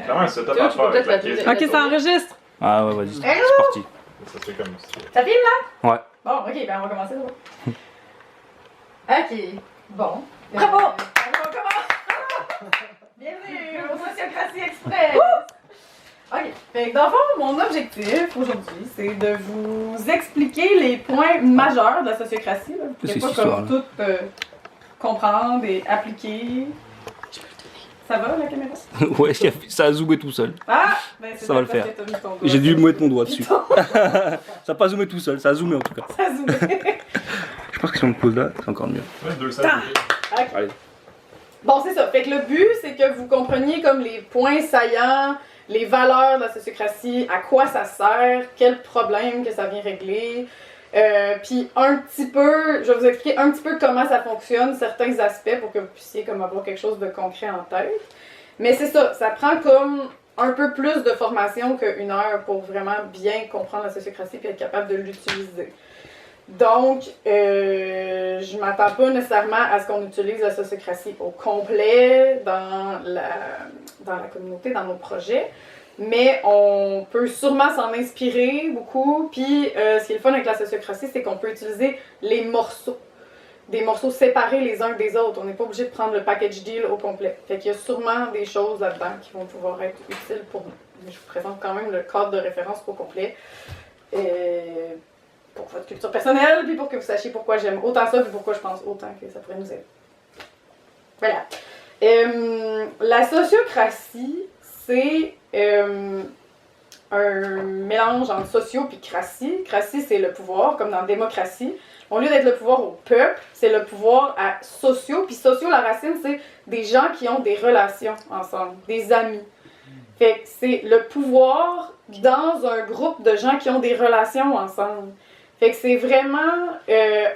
Comment un setup Théo, à tu faire peux avec la peut-être caisse? la Ok, ça enregistre. Ah ouais, vas-y, c'est Hello! parti. Ça se fait comme ça. Ça filme là? Ouais. Bon, ok, ben on va commencer là. Ok, bon. Bravo! On commence! Bienvenue au Sociocratie Express! Ok, fait que dans le fond, mon objectif aujourd'hui, c'est de vous expliquer les points majeurs de la sociocratie. Là. Vous C'est pouvez pas cette comme tout comprendre et appliquer. Ça va la caméra? Ouais, ça a zoomé tout seul. Ah! Ben c'est Ça va le parce faire. que t'as mis ton doigt. J'ai dû mettre mon doigt dessus. Ça a pas zoomé tout seul, ça a zoomé en tout cas. Ça a zoomé. Je pense que si on le pose là, c'est encore mieux. Ouais, 200. Ok. Allez. Bon, c'est ça. Fait que le but, c'est que vous compreniez comme les points saillants, les valeurs de la sociocratie, à quoi ça sert, quels problèmes que ça vient régler. Puis un petit peu, je vais vous expliquer un petit peu comment ça fonctionne, certains aspects pour que vous puissiez comme avoir quelque chose de concret en tête. Mais c'est ça, ça prend comme un peu plus de formation qu'une heure pour vraiment bien comprendre la sociocratie et être capable de l'utiliser. Donc, je m'attends pas nécessairement à ce qu'on utilise la sociocratie au complet dans la communauté, dans nos projets, mais on peut sûrement s'en inspirer beaucoup. Puis, ce qui est le fun avec la sociocratie, c'est qu'on peut utiliser les morceaux, des morceaux séparés les uns des autres. On n'est pas obligé de prendre le package deal au complet. Fait qu'il y a sûrement des choses là-dedans qui vont pouvoir être utiles pour nous. Mais je vous présente quand même le cadre de référence au complet. Pour votre culture personnelle, puis pour que vous sachiez pourquoi j'aime autant ça, puis pourquoi je pense autant que ça pourrait nous aider. Voilà. La sociocratie, c'est un mélange entre socio puis cratie. Cratie, c'est le pouvoir, comme dans démocratie. Au lieu d'être le pouvoir au peuple, c'est le pouvoir à sociaux. Puis sociaux, la racine, c'est des gens qui ont des relations ensemble, des amis. Fait que c'est le pouvoir dans un groupe de gens qui ont des relations ensemble. Fait que c'est vraiment,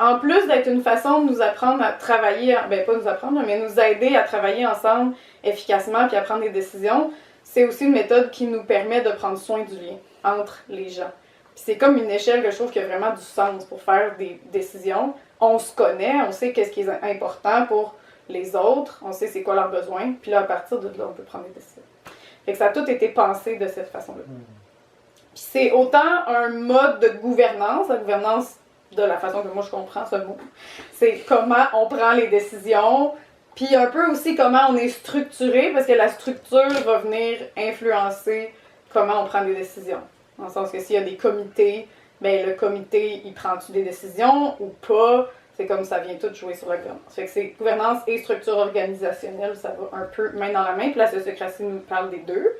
en plus d'être une façon de nous apprendre à travailler, ben pas nous apprendre, mais nous aider à travailler ensemble efficacement puis à prendre des décisions, c'est aussi une méthode qui nous permet de prendre soin du lien entre les gens. Puis c'est comme une échelle que je trouve qui a vraiment du sens pour faire des décisions. On se connaît, on sait qu'est-ce qui est important pour les autres, on sait c'est quoi leurs besoins, puis là, à partir de là, on peut prendre des décisions. Fait que ça a tout été pensé de cette façon-là. Puis c'est autant un mode de gouvernance, la gouvernance de la façon que moi je comprends ce mot, c'est comment on prend les décisions, puis un peu aussi comment on est structuré, parce que la structure va venir influencer comment on prend des décisions. Dans le sens que s'il y a des comités, ben le comité, il prend-tu des décisions ou pas? C'est comme ça vient tout jouer sur la gouvernance. Fait que c'est gouvernance et structure organisationnelle, ça va un peu main dans la main, puis la sociocratie nous parle des deux.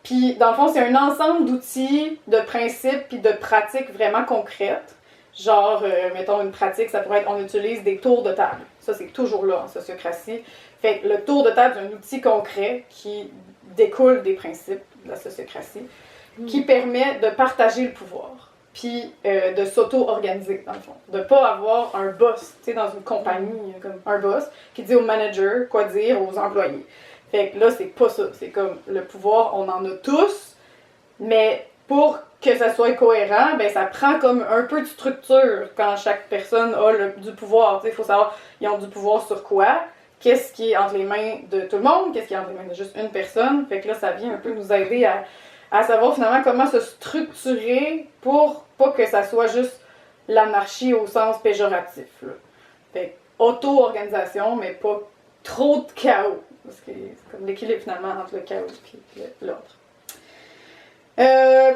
Puis, dans le fond, c'est un ensemble d'outils, de principes puis de pratiques vraiment concrètes. Genre, mettons, une pratique, ça pourrait être, on utilise des tours de table. Ça, c'est toujours là en sociocratie. Fait que le tour de table, c'est un outil concret qui découle des principes de la sociocratie, qui permet de partager le pouvoir, puis de s'auto-organiser, dans le fond. De pas avoir un boss, tu sais, dans une compagnie, comme un boss, qui dit au manager quoi dire aux employés. Fait que là, c'est pas ça. C'est comme le pouvoir, on en a tous, mais pour que ça soit cohérent, ben ça prend comme un peu de structure quand chaque personne a du pouvoir. Il faut savoir, ils ont du pouvoir sur quoi, qu'est-ce qui est entre les mains de tout le monde, qu'est-ce qui est entre les mains de juste une personne. Fait que là, ça vient un peu nous aider à savoir finalement comment se structurer pour pas que ça soit juste l'anarchie au sens péjoratif. Là. Fait que auto-organisation, mais pas trop de chaos. Parce que c'est comme l'équilibre finalement entre le chaos et l'ordre.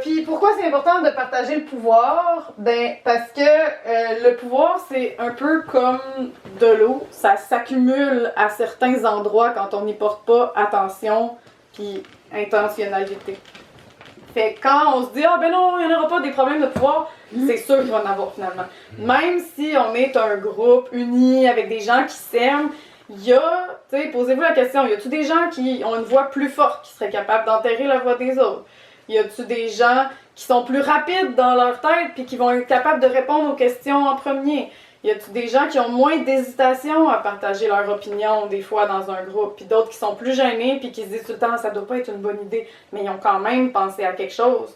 Puis pourquoi c'est important de partager le pouvoir? Ben parce que le pouvoir c'est un peu comme de l'eau, ça s'accumule à certains endroits quand on n'y porte pas attention puis intentionnalité. Fait que quand on se dit « Ah ben non, il n'y en aura pas des problèmes de pouvoir », c'est sûr qu'il va en avoir finalement. Même si on est un groupe uni avec des gens qui s'aiment, il y a, tu sais, posez-vous la question, y a-tu des gens qui ont une voix plus forte, qui seraient capables d'enterrer la voix des autres? Y a-tu des gens qui sont plus rapides dans leur tête puis qui vont être capables de répondre aux questions en premier? Y a-tu des gens qui ont moins d'hésitation à partager leur opinion des fois dans un groupe, puis d'autres qui sont plus gênés puis qui se disent tout le temps ça doit pas être une bonne idée, mais ils ont quand même pensé à quelque chose?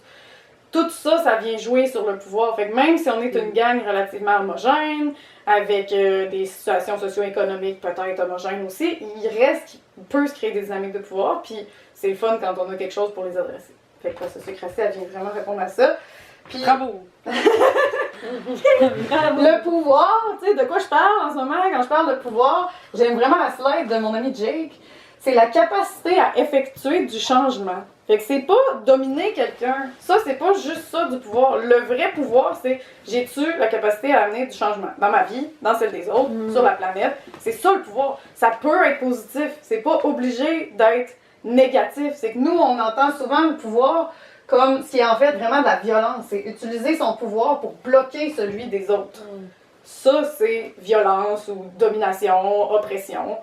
tout ça, ça vient jouer sur le pouvoir. Fait que même si on est une gang relativement homogène, avec des situations socio-économiques peut-être homogènes aussi, il reste qu'il peut se créer des dynamiques de pouvoir, puis c'est le fun quand on a quelque chose pour les adresser. Fait que la sociocratie, elle vient vraiment répondre à ça. Puis, Bravo! le pouvoir, tu sais, de quoi je parle en ce moment quand je parle de pouvoir, j'aime vraiment la slide de mon ami Jake. C'est la capacité à effectuer du changement. Fait que c'est pas dominer quelqu'un. Ça, c'est pas juste ça du pouvoir. Le vrai pouvoir, c'est j'ai-tu la capacité à amener du changement dans ma vie, dans celle des autres, sur la planète. C'est ça le pouvoir. Ça peut être positif. C'est pas obligé d'être négatif. C'est que nous, on entend souvent le pouvoir comme ce qui est en fait vraiment de la violence. C'est utiliser son pouvoir pour bloquer celui des autres. Ça, c'est violence ou domination, oppression.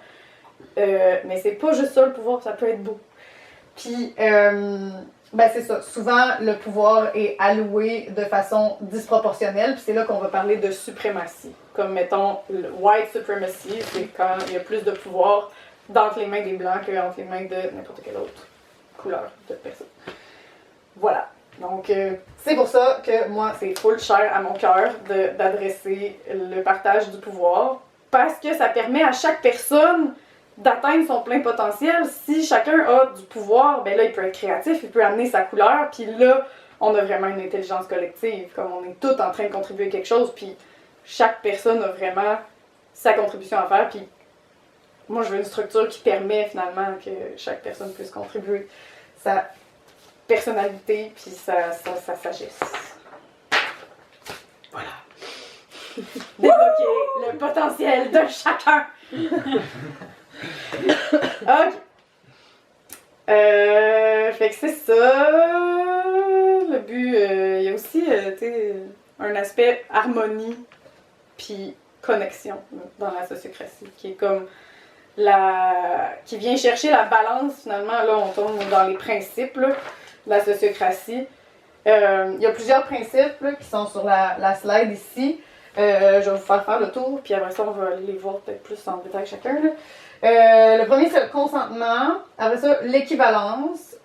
Mais c'est pas juste ça le pouvoir, ça peut être beau. Puis, ben c'est ça. Souvent, le pouvoir est alloué de façon disproportionnelle. Puis c'est là qu'on va parler de suprématie. Comme, mettons, le white supremacy, c'est quand il y a plus de pouvoir dans les mains des Blancs qu'entre les mains de n'importe quelle autre couleur de personne. Voilà. Donc, c'est pour ça que moi, c'est full cher à mon cœur d'adresser le partage du pouvoir. Parce que ça permet à chaque personne d'atteindre son plein potentiel. Si chacun a du pouvoir, ben là, il peut être créatif, il peut amener sa couleur, puis là, on a vraiment une intelligence collective, comme on est tous en train de contribuer à quelque chose, puis chaque personne a vraiment sa contribution à faire, puis moi, je veux une structure qui permet finalement que chaque personne puisse contribuer sa personnalité, puis sa sagesse. Voilà. Débloquer le potentiel de chacun. Ok. Fait que c'est ça. Le but, il y a aussi, tu sais, un aspect harmonie puis connexion dans la sociocratie, qui est comme qui vient chercher la balance finalement. Là, on tombe dans les principes là, de la sociocratie. Il y a plusieurs principes là, qui sont sur la slide ici. Je vais vous faire le tour, puis après ça, on va aller les voir peut-être plus en détail chacun. Là. Le premier, c'est le consentement. Après ça, l'équivalence.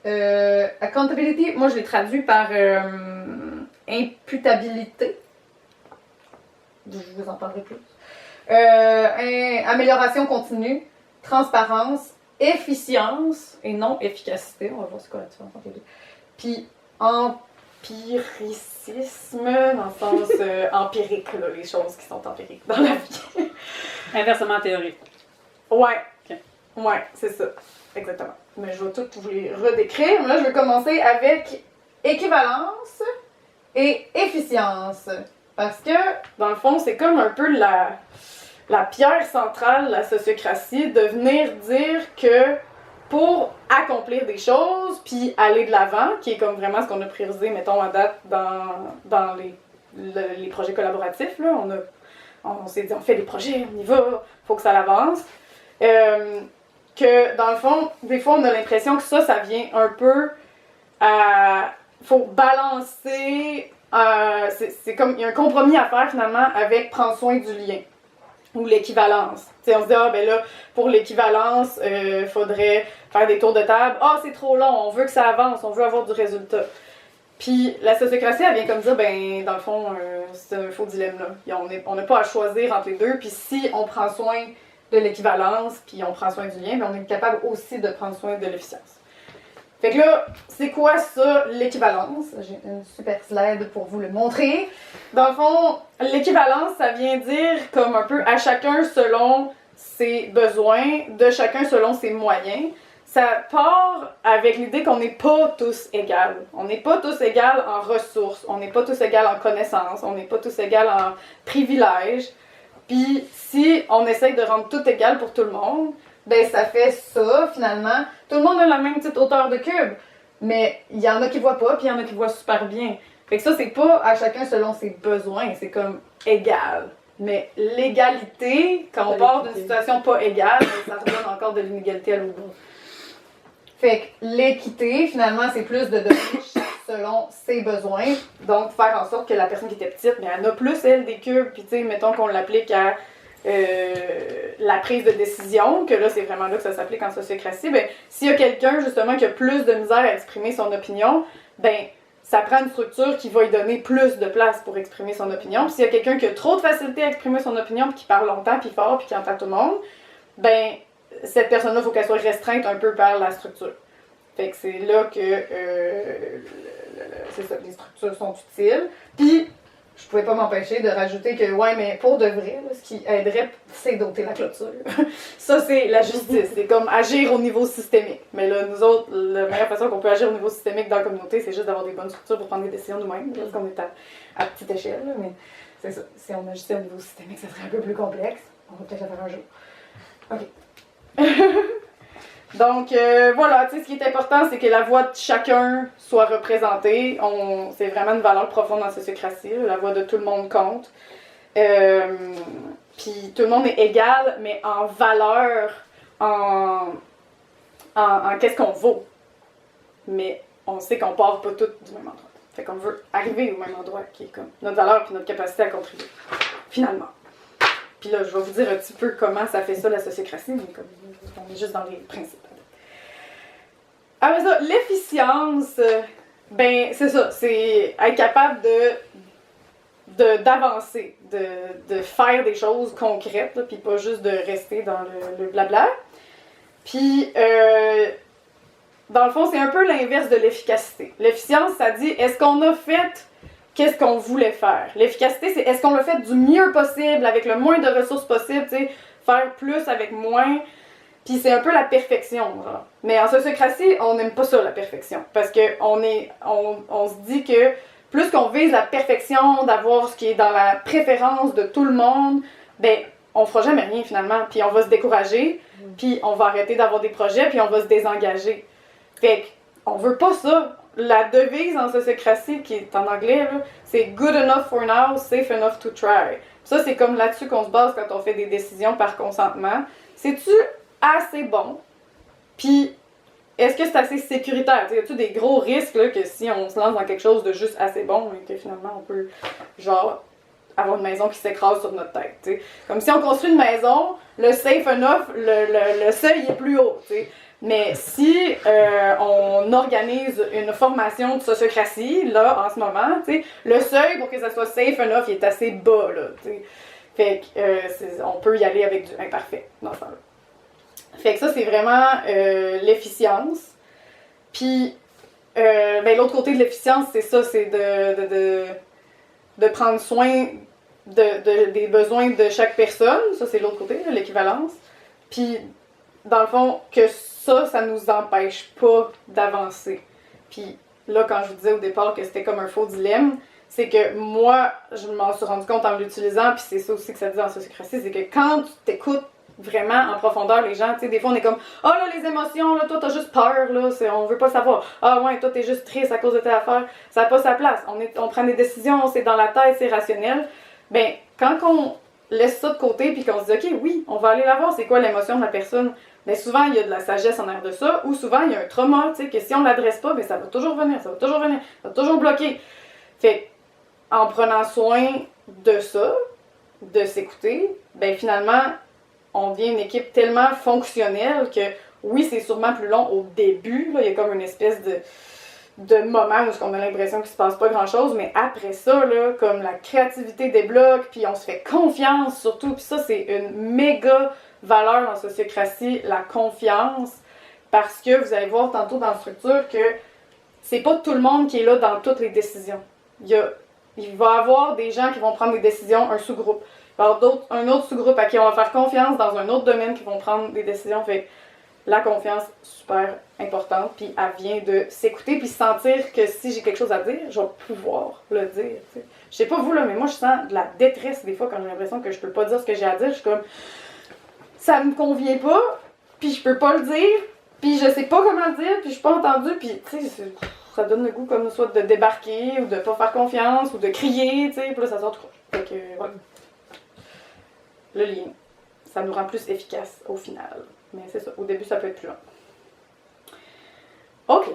Accountability, moi, je l'ai traduit par imputabilité. Je vous en parlerai plus. Amélioration continue. Transparence. Efficience et non efficacité. On va voir c'est quoi la différence entre les deux. Puis, empiricisme, dans le sens empirique, là, les choses qui sont empiriques dans la vie. Inversement théorique. Ouais. Okay. Ouais, c'est ça. Exactement. Mais je vais tout vous les redécrire. Mais là, je vais commencer avec équivalence et efficience. Parce que, dans le fond, c'est comme un peu la pierre centrale de la sociocratie de venir dire que pour accomplir des choses, puis aller de l'avant, qui est comme vraiment ce qu'on a priorisé, mettons, à date, dans les projets collaboratifs, là, on s'est dit, on fait des projets, on y va, faut que ça avance. Que, dans le fond, des fois, on a l'impression que ça vient un peu à... faut balancer... c'est comme, il y a un compromis à faire, finalement, avec prendre soin du lien. Ou l'équivalence. T'sais, on se dit, ah ben là, pour l'équivalence, faudrait faire des tours de table. Ah, c'est trop long, on veut que ça avance, on veut avoir du résultat. Puis la sociocratie, elle vient comme dire, ben, dans le fond, c'est un faux dilemme, là. On n'a pas à choisir entre les deux, puis si on prend soin de l'équivalence, puis on prend soin du lien, ben on est capable aussi de prendre soin de l'efficience. Fait que là, c'est quoi ça, l'équivalence? J'ai une super slide pour vous le montrer. Dans le fond, l'équivalence, ça vient dire comme un peu à chacun selon ses besoins, de chacun selon ses moyens. Ça part avec l'idée qu'on n'est pas tous égaux. On n'est pas tous égaux en ressources, on n'est pas tous égaux en connaissances, on n'est pas tous égaux en privilèges. Puis si on essaye de rendre tout égal pour tout le monde, ben ça fait ça, finalement. Tout le monde a la même petite hauteur de cube, mais il y en a qui voient pas, puis il y en a qui voient super bien. Fait que ça, c'est pas à chacun selon ses besoins, c'est comme égal. Mais l'égalité, quand on part d'une situation pas égale, ça redonne encore de l'inégalité à l'autre bout. Fait que l'équité, finalement, c'est plus de donner selon ses besoins. Donc, faire en sorte que la personne qui était petite, mais elle a plus, elle, des cubes. Puis, tu sais, mettons qu'on l'applique à la prise de décision, que là, c'est vraiment là que ça s'applique en sociocratie. Ben, s'il y a quelqu'un, justement, qui a plus de misère à exprimer son opinion, ben, ça prend une structure qui va lui donner plus de place pour exprimer son opinion. Puis s'il y a quelqu'un qui a trop de facilité à exprimer son opinion, puis qui parle longtemps, puis fort, puis qui entend tout le monde, ben cette personne-là, il faut qu'elle soit restreinte un peu par la structure. Fait que c'est là que c'est ça, les structures sont utiles. Puis je pouvais pas m'empêcher de rajouter que, ouais, mais pour de vrai, là, ce qui aiderait, c'est d'ôter la clôture. Ça, c'est la justice. C'est comme agir au niveau systémique. Mais là, nous autres, la meilleure façon qu'on peut agir au niveau systémique dans la communauté, c'est juste d'avoir des bonnes structures pour prendre des décisions nous-mêmes, parce qu'on est à petite échelle. Là, mais c'est ça. Si on agissait au niveau systémique, ça serait un peu plus complexe. On va peut-être le faire un jour. OK. Donc, voilà, tu sais, ce qui est important, c'est que la voix de chacun soit représentée. C'est vraiment une valeur profonde dans la sociocratie. La voix de tout le monde compte. Puis tout le monde est égal, mais en valeur, en qu'est-ce qu'on vaut. Mais on sait qu'on part pas toutes du même endroit. Fait qu'on veut arriver au même endroit, qui est comme notre valeur et notre capacité à contribuer, finalement. Puis là, je vais vous dire un petit peu comment ça fait ça, la sociocratie, mais comme on est juste dans les principes. Après ça, l'efficience, ben c'est ça, c'est être capable d'avancer, de faire des choses concrètes, là, puis pas juste de rester dans le blabla. Puis, dans le fond, c'est un peu l'inverse de l'efficacité. L'efficience, ça dit, est-ce qu'on a fait qu'est-ce qu'on voulait faire? L'efficacité, c'est est-ce qu'on l'a fait du mieux possible, avec le moins de ressources possible, tu sais, faire plus avec moins. Puis c'est un peu la perfection, genre. Mais en sociocratie, on n'aime pas ça, la perfection. Parce qu'on se dit que plus qu'on vise la perfection, d'avoir ce qui est dans la préférence de tout le monde, ben, on fera jamais rien finalement. Puis on va se décourager, puis on va arrêter d'avoir des projets, puis on va se désengager. Fait qu'on veut pas ça. La devise en sociocratie, qui est en anglais, là, c'est « good enough for now, safe enough to try ». Ça, c'est comme là-dessus qu'on se base quand on fait des décisions par consentement. C'est-tu assez bon? Puis, est-ce que c'est assez sécuritaire? Y a-tu des gros risques là, que si on se lance dans quelque chose de juste assez bon et que finalement on peut, genre, avoir une maison qui s'écrase sur notre tête, t'sais? Comme si on construit une maison, le safe enough, le seuil est plus haut, t'sais. Mais si on organise une formation de sociocratie, là, en ce moment, t'sais, le seuil pour que ça soit safe enough, il est assez bas, là, t'sais. Fait que on peut y aller avec du imparfait, dans ce temps-là. Fait que ça, c'est vraiment l'efficience. Puis, ben, l'autre côté de l'efficience, c'est ça, c'est de prendre soin des besoins de chaque personne. Ça, c'est l'autre côté, l'équivalence. Puis, dans le fond, que ça nous empêche pas d'avancer. Puis là, quand je vous disais au départ que c'était comme un faux dilemme, c'est que moi, je m'en suis rendu compte en l'utilisant, puis c'est ça aussi que ça dit en sociocratie, c'est que quand tu t'écoutes vraiment en profondeur les gens, tu sais, des fois on est comme « Ah là, les émotions, là, toi t'as juste peur, là, on veut pas savoir. Ah ouais, toi t'es juste triste à cause de telle affaire. » Ça n'a pas sa place. On prend des décisions, c'est dans la tête, c'est rationnel. Ben, quand on laisse ça de côté, puis qu'on se dit « Ok, oui, on va aller la voir, c'est quoi l'émotion de la personne? » Mais souvent, il y a de la sagesse en arrière de ça, ou souvent, il y a un trauma, tu sais, que si on ne l'adresse pas, ben, ça va toujours venir, ça va toujours bloquer. Fait en prenant soin de ça, de s'écouter, ben finalement, on devient une équipe tellement fonctionnelle que, oui, c'est sûrement plus long au début, là, il y a comme une espèce de moment où on a l'impression qu'il se passe pas grand-chose, mais après ça, là, comme la créativité débloque, puis on se fait confiance surtout, puis ça, c'est une méga valeur en sociocratie, la confiance, parce que vous allez voir tantôt dans la structure que c'est pas tout le monde qui est là dans toutes les décisions. Il va y avoir des gens qui vont prendre des décisions, un sous-groupe. Il va y avoir un autre sous-groupe à qui on va faire confiance dans un autre domaine qui vont prendre des décisions. Fait la confiance, super importante, puis elle vient de s'écouter, puis sentir que si j'ai quelque chose à dire, je vais pouvoir le dire. T'sais. Je sais pas vous, là, mais moi, je sens de la détresse des fois quand j'ai l'impression que je peux pas dire ce que j'ai à dire. Je suis comme, ça me convient pas, puis je peux pas le dire, puis je sais pas comment le dire, puis je suis pas entendue, puis tu sais, ça donne le goût comme soit de débarquer, ou de pas faire confiance, ou de crier, tu sais, puis là, ça sort tout croche. Fait que, voilà. Le lien, ça nous rend plus efficace au final. Mais c'est ça, au début, ça peut être plus long. OK.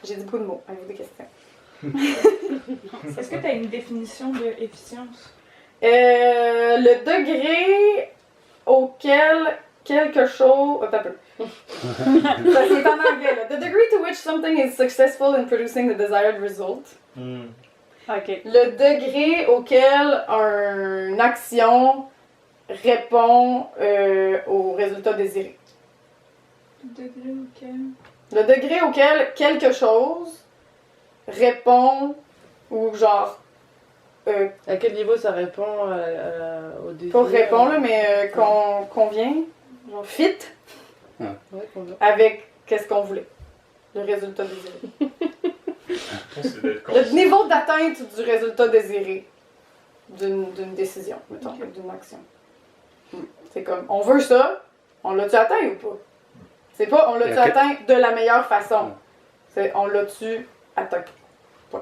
J'ai dit beaucoup de mots. Avez-vous des questions? Est-ce que tu as une définition de efficience? Le degré auquel quelque chose... Attends un peu. Ça, c'est en anglais, là. The degree to which something is successful in producing the desired result. OK. Le degré auquel une action répond au résultat désiré. Degré auquel... Le degré auquel quelque chose répond ou genre... À quel niveau ça répond au désir? pas répond, là, mais convient, genre fit, Ouais, convient. avec qu'est-ce qu'on voulait. Le résultat désiré. C'est d'être Le conscient. niveau d'atteinte du résultat désiré d'une décision, mettons, d'une action. C'est comme, on veut ça, on l'a-tu atteint ou pas? C'est pas, on l'a-tu Et atteint de la meilleure façon. C'est, on l'a-tu atteint? Ouais.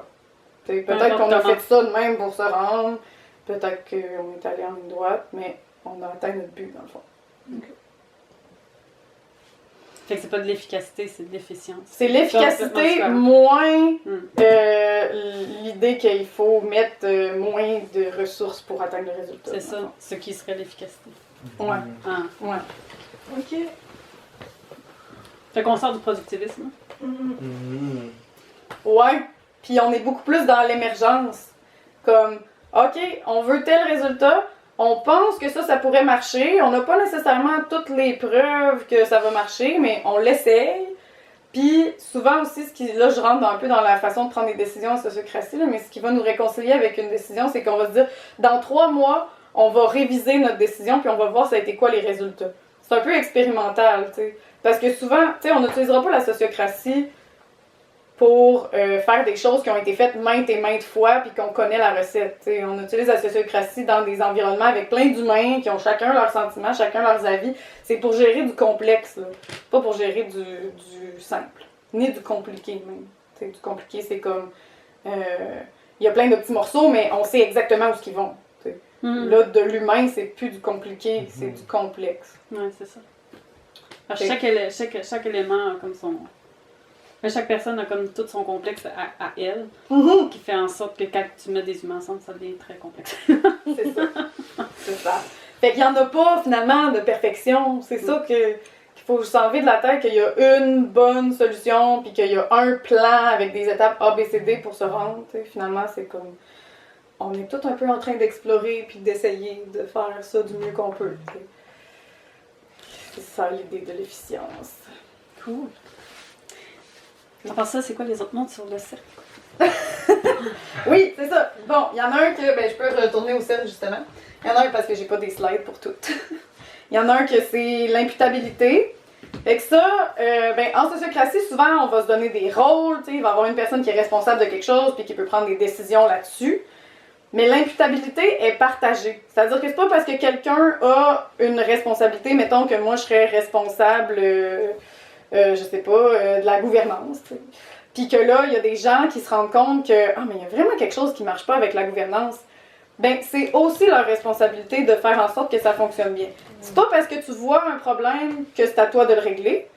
C'est, peut-être qu'on a fait ça de même pour se rendre, peut-être qu'on est allé en ligne droite, mais on a atteint notre but, dans le fond. Fait que c'est pas de l'efficacité, c'est de l'efficience. C'est l'efficacité Complètement moins Hmm. l'idée qu'il faut mettre moins de ressources pour atteindre le résultat. C'est ça, ce qui serait l'efficacité. Ouais, Ah. ouais. Ok. Fait qu'on sort du productivisme. Ouais, puis on est beaucoup plus dans l'émergence. Comme, OK, on veut tel résultat, on pense que ça pourrait marcher, on n'a pas nécessairement toutes les preuves que ça va marcher, mais on l'essaye. Puis souvent aussi, là je rentre un peu dans la façon de prendre des décisions en sociocratie, là, mais ce qui va nous réconcilier avec une décision, c'est qu'on va se dire, dans 3 mois, on va réviser notre décision, puis on va voir ça a été quoi les résultats. C'est un peu expérimental, tu sais. Parce que souvent, tu sais, on n'utilisera pas la sociocratie pour faire des choses qui ont été faites maintes et maintes fois puis qu'on connaît la recette. T'sais. On utilise la sociocratie dans des environnements avec plein d'humains qui ont chacun leurs sentiments, chacun leurs avis. C'est pour gérer du complexe, là. Pas pour gérer du simple. Ni du compliqué, même. T'sais, du compliqué, c'est comme... Il y a plein de petits morceaux, mais on sait exactement où ils vont. Là, de l'humain, c'est plus du compliqué, c'est du complexe. Ouais, c'est ça. Parce Fait- que chaque élément a comme son... Chaque personne a comme tout son complexe à elle, qui fait en sorte que quand tu mets des humains ensemble, ça devient très complexe. C'est ça. C'est ça. Fait qu'il n'y en a pas, finalement, de perfection. C'est ça qu'il faut s'enlever de la tête, qu'il y a une bonne solution, puis qu'il y a un plan avec des étapes A, B, C, D pour se rendre. T'sais. Finalement, c'est comme... On est tous un peu en train d'explorer, puis d'essayer de faire ça du mieux qu'on peut. T'sais. C'est ça, l'idée de l'efficience. Cool. À part ça, c'est quoi les autres noms sur le cercle? Oui, c'est ça. Bon, il y en a un que, je peux retourner au cercle, justement. Il y en a un parce que j'ai pas des slides pour toutes. Il y en a un que c'est l'imputabilité. Fait que ça, en sociocratie, souvent, on va se donner des rôles, tu sais, il va y avoir une personne qui est responsable de quelque chose puis qui peut prendre des décisions là-dessus. Mais l'imputabilité est partagée. C'est-à-dire que c'est pas parce que quelqu'un a une responsabilité, mettons que moi je serais responsable, je sais pas, de la gouvernance, tu sais. Puis que là, il y a des gens qui se rendent compte que mais il y a vraiment quelque chose qui marche pas avec la gouvernance. Ben, c'est aussi leur responsabilité de faire en sorte que ça fonctionne bien. C'est pas parce que tu vois un problème que c'est à toi de le régler,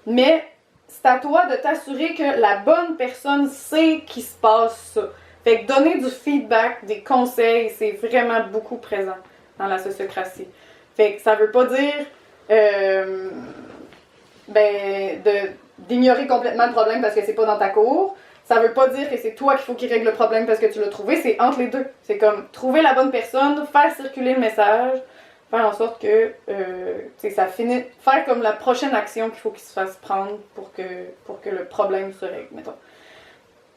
mais c'est à toi de t'assurer que la bonne personne sait qu'il se passe ça. Fait que donner du feedback, des conseils, c'est vraiment beaucoup présent dans la sociocratie. Fait que ça veut pas dire d'ignorer complètement le problème parce que c'est pas dans ta cour. Ça veut pas dire que c'est toi qu'il faut qu'il règle le problème parce que tu l'as trouvé, c'est entre les deux. C'est comme trouver la bonne personne, faire circuler le message, faire en sorte que ça finisse, faire comme la prochaine action qu'il faut qu'il se fasse prendre pour que le problème se règle, mettons.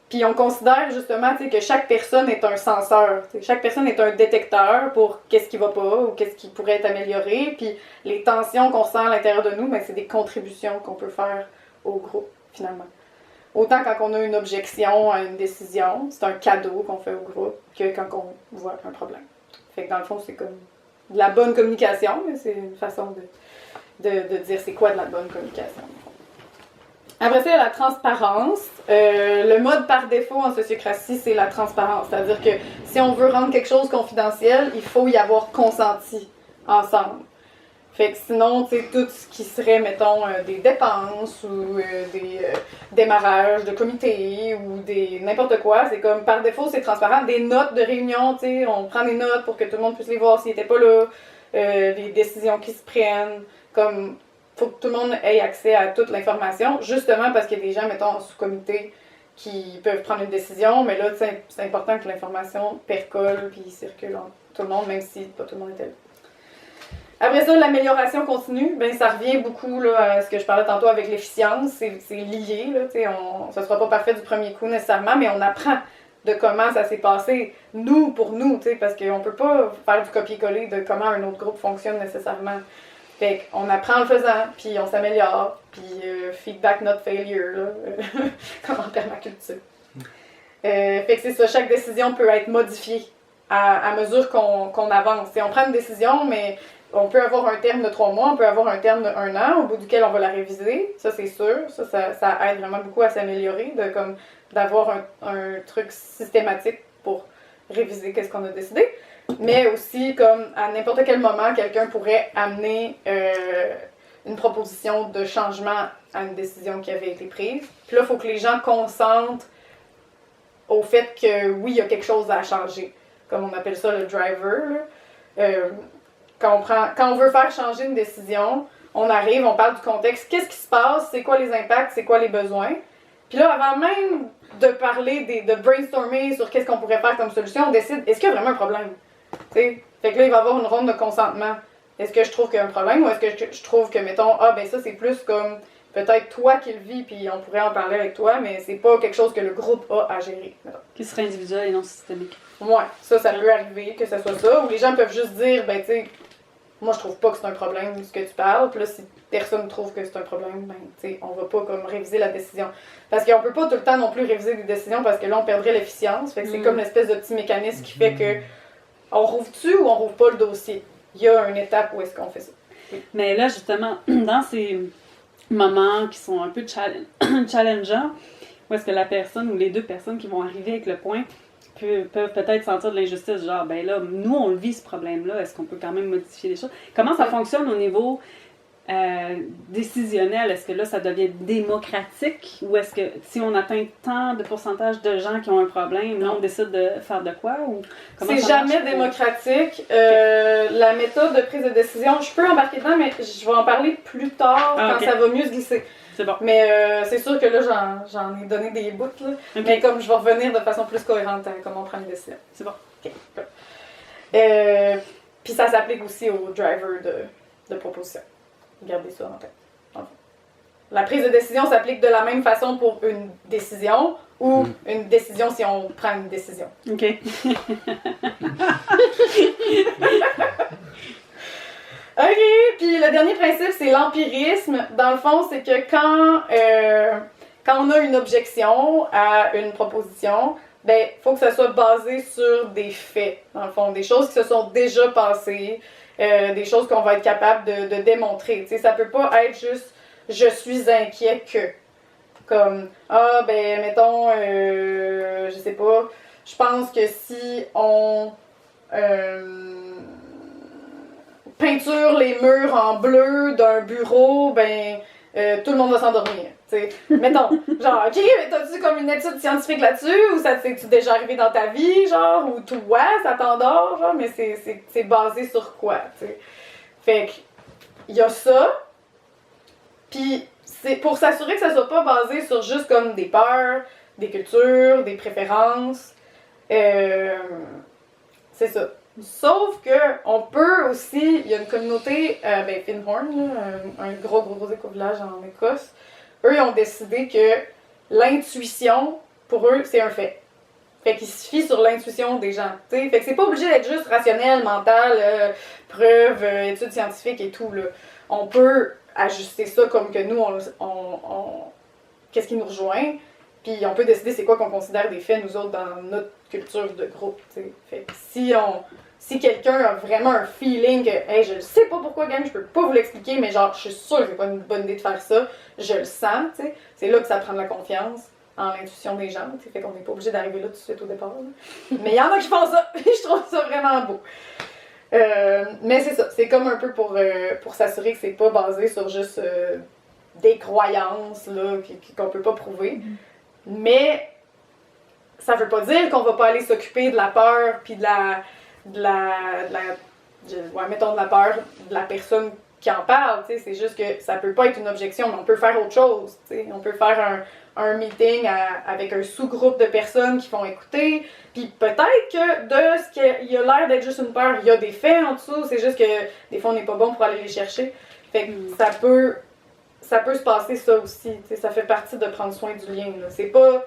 Puis on considère justement que chaque personne est un senseur. Chaque personne est un détecteur pour qu'est-ce qui va pas ou qu'est-ce qui pourrait être amélioré. Puis les tensions qu'on ressent à l'intérieur de nous, c'est des contributions qu'on peut faire au groupe, finalement. Autant quand on a une objection à une décision, c'est un cadeau qu'on fait au groupe, que quand on voit un problème. Fait que dans le fond, c'est comme de la bonne communication, mais c'est une façon de dire c'est quoi de la bonne communication. Après ça, il y a la transparence. Le mode par défaut en sociocratie, c'est la transparence. C'est-à-dire que si on veut rendre quelque chose confidentiel, il faut y avoir consenti ensemble. Fait que sinon, tu sais, tout ce qui serait, mettons, des dépenses ou des démarrages de comités ou des n'importe quoi, c'est comme par défaut, c'est transparent. Des notes de réunion, tu sais, on prend des notes pour que tout le monde puisse les voir s'ils n'étaient pas là. Les décisions qui se prennent. comme, faut que tout le monde ait accès à toute l'information, justement parce qu'il y a des gens, mettons, en sous-comité qui peuvent prendre une décision, mais là, c'est important que l'information percole puis circule entre tout le monde, même si pas tout le monde est tel. Après ça, l'amélioration continue, ben ça revient beaucoup là, à ce que je parlais tantôt avec l'efficience, c'est lié, là, ça sera pas parfait du premier coup nécessairement, mais on apprend de comment ça s'est passé, nous pour nous, parce qu'on peut pas faire du copier-coller de comment un autre groupe fonctionne nécessairement. Fait qu'on apprend en le faisant, puis on s'améliore, puis feedback not failure, là, comme en permaculture. Fait que c'est ça, chaque décision peut être modifiée à mesure qu'on avance. On prend une décision, mais on peut avoir un terme de 3 mois, on peut avoir un terme de 1 an, au bout duquel on va la réviser, ça c'est sûr, ça aide vraiment beaucoup à s'améliorer, d'avoir un truc systématique pour réviser qu'est-ce qu'on a décidé. Mais aussi, comme à n'importe quel moment, quelqu'un pourrait amener une proposition de changement à une décision qui avait été prise. Puis là, il faut que les gens consentent au fait que oui, il y a quelque chose à changer. Comme on appelle ça le driver. Là. Quand on veut faire changer une décision, on arrive, on parle du contexte. Qu'est-ce qui se passe? C'est quoi les impacts? C'est quoi les besoins? Puis là, avant même de parler, de brainstormer sur qu'est-ce qu'on pourrait faire comme solution, on décide, est-ce qu'il y a vraiment un problème? T'sais? Fait que là, il va y avoir une ronde de consentement. Est-ce que je trouve qu'il y a un problème ou est-ce que je trouve que, mettons, ben ça, c'est plus comme peut-être toi qui le vis, puis on pourrait en parler avec toi, mais c'est pas quelque chose que le groupe a à gérer. Mettons. Qui serait individuel et non systémique. Ouais, ça peut arriver, que ce soit ça. Ou les gens peuvent juste dire, ben, tu sais, moi, je trouve pas que c'est un problème ce que tu parles. Puis là, si personne trouve que c'est un problème, ben, tu sais, on va pas comme réviser la décision. Parce qu'on peut pas tout le temps non plus réviser des décisions parce que là, on perdrait l'efficience. Fait que c'est comme l'espèce de petit mécanisme qui fait que on rouvre-tu ou on rouvre pas le dossier? Il y a une étape où est-ce qu'on fait ça. Oui. Mais là, justement, dans ces moments qui sont un peu challengeants, où est-ce que la personne ou les deux personnes qui vont arriver avec le point peuvent peut-être sentir de l'injustice, genre, ben là, nous, on le vit ce problème-là, est-ce qu'on peut quand même modifier les choses? Comment ça fonctionne au niveau décisionnel? Est-ce que là, ça devient démocratique? Ou est-ce que si on atteint tant de pourcentage de gens qui ont un problème, là, on décide de faire de quoi? Ou comment c'est jamais démocratique. La méthode de prise de décision, je peux embarquer dedans, mais je vais en parler plus tard quand ça va mieux se glisser. C'est bon. Mais c'est sûr que là, j'en ai donné des bouts, là. Okay. Mais comme je vais revenir de façon plus cohérente à comment on prend une décision. C'est bon. Okay. Puis ça s'applique aussi au driver de proposition. Gardez ça en tête. La prise de décision s'applique de la même façon pour une décision ou une décision si on prend une décision. OK. OK, puis le dernier principe, c'est l'empirisme. Dans le fond, c'est que quand on a une objection à une proposition, ben, faut que ça soit basé sur des faits, dans le fond, des choses qui se sont déjà passées, des choses qu'on va être capable de démontrer. Tu sais, ça peut pas être juste « je suis inquiet que ». Comme « ah, ben, mettons, je sais pas, je pense que si on peinture les murs en bleu d'un bureau, ben, tout le monde va s'endormir. » Mettons, genre, ok, t'as-tu comme une étude scientifique là-dessus, ou ça t'es-tu déjà arrivé dans ta vie, genre, ou toi, ça t'endort, genre, mais c'est basé sur quoi, tu sais. Fait que, il y a ça, puis c'est pour s'assurer que ça soit pas basé sur juste comme des peurs, des cultures, des préférences, c'est ça. Sauf que on peut aussi, il y a une communauté, ben Findhorn, là, un gros éco-village en Écosse, eux, ils ont décidé que l'intuition, pour eux, c'est un fait. Fait qu'ils se fient sur l'intuition des gens. T'sais. Fait que c'est pas obligé d'être juste rationnel, mental, preuve, études scientifiques et tout. Là. On peut ajuster ça comme que nous, qu'est-ce qui nous rejoint, puis on peut décider c'est quoi qu'on considère des faits, nous autres, dans notre culture de groupe. T'sais. Fait que si quelqu'un a vraiment un feeling que hey, je sais pas pourquoi, gang, je peux pas vous l'expliquer, mais genre, je suis sûre que c'est pas une bonne idée de faire ça, je le sens, tu sais. C'est là que ça prend de la confiance en l'intuition des gens, tu sais. Fait qu'on n'est pas obligé d'arriver là tout de suite au départ. Là. Mais il y en a qui font ça, et je trouve ça vraiment beau. Mais c'est ça, c'est comme un peu pour s'assurer que c'est pas basé sur juste des croyances, là, qu'on peut pas prouver. Mais ça veut pas dire qu'on va pas aller s'occuper de la peur, puis mettons de la peur de la personne qui en parle, tu sais, c'est juste que ça peut pas être une objection, mais on peut faire autre chose, tu sais. On peut faire un meeting avec un sous-groupe de personnes qui vont écouter, puis peut-être que de ce qui a l'air d'être juste une peur, il y a des faits en dessous, c'est juste que des fois on n'est pas bon pour aller les chercher. Fait que ça peut se passer ça aussi, tu sais, ça fait partie de prendre soin du lien, là. C'est pas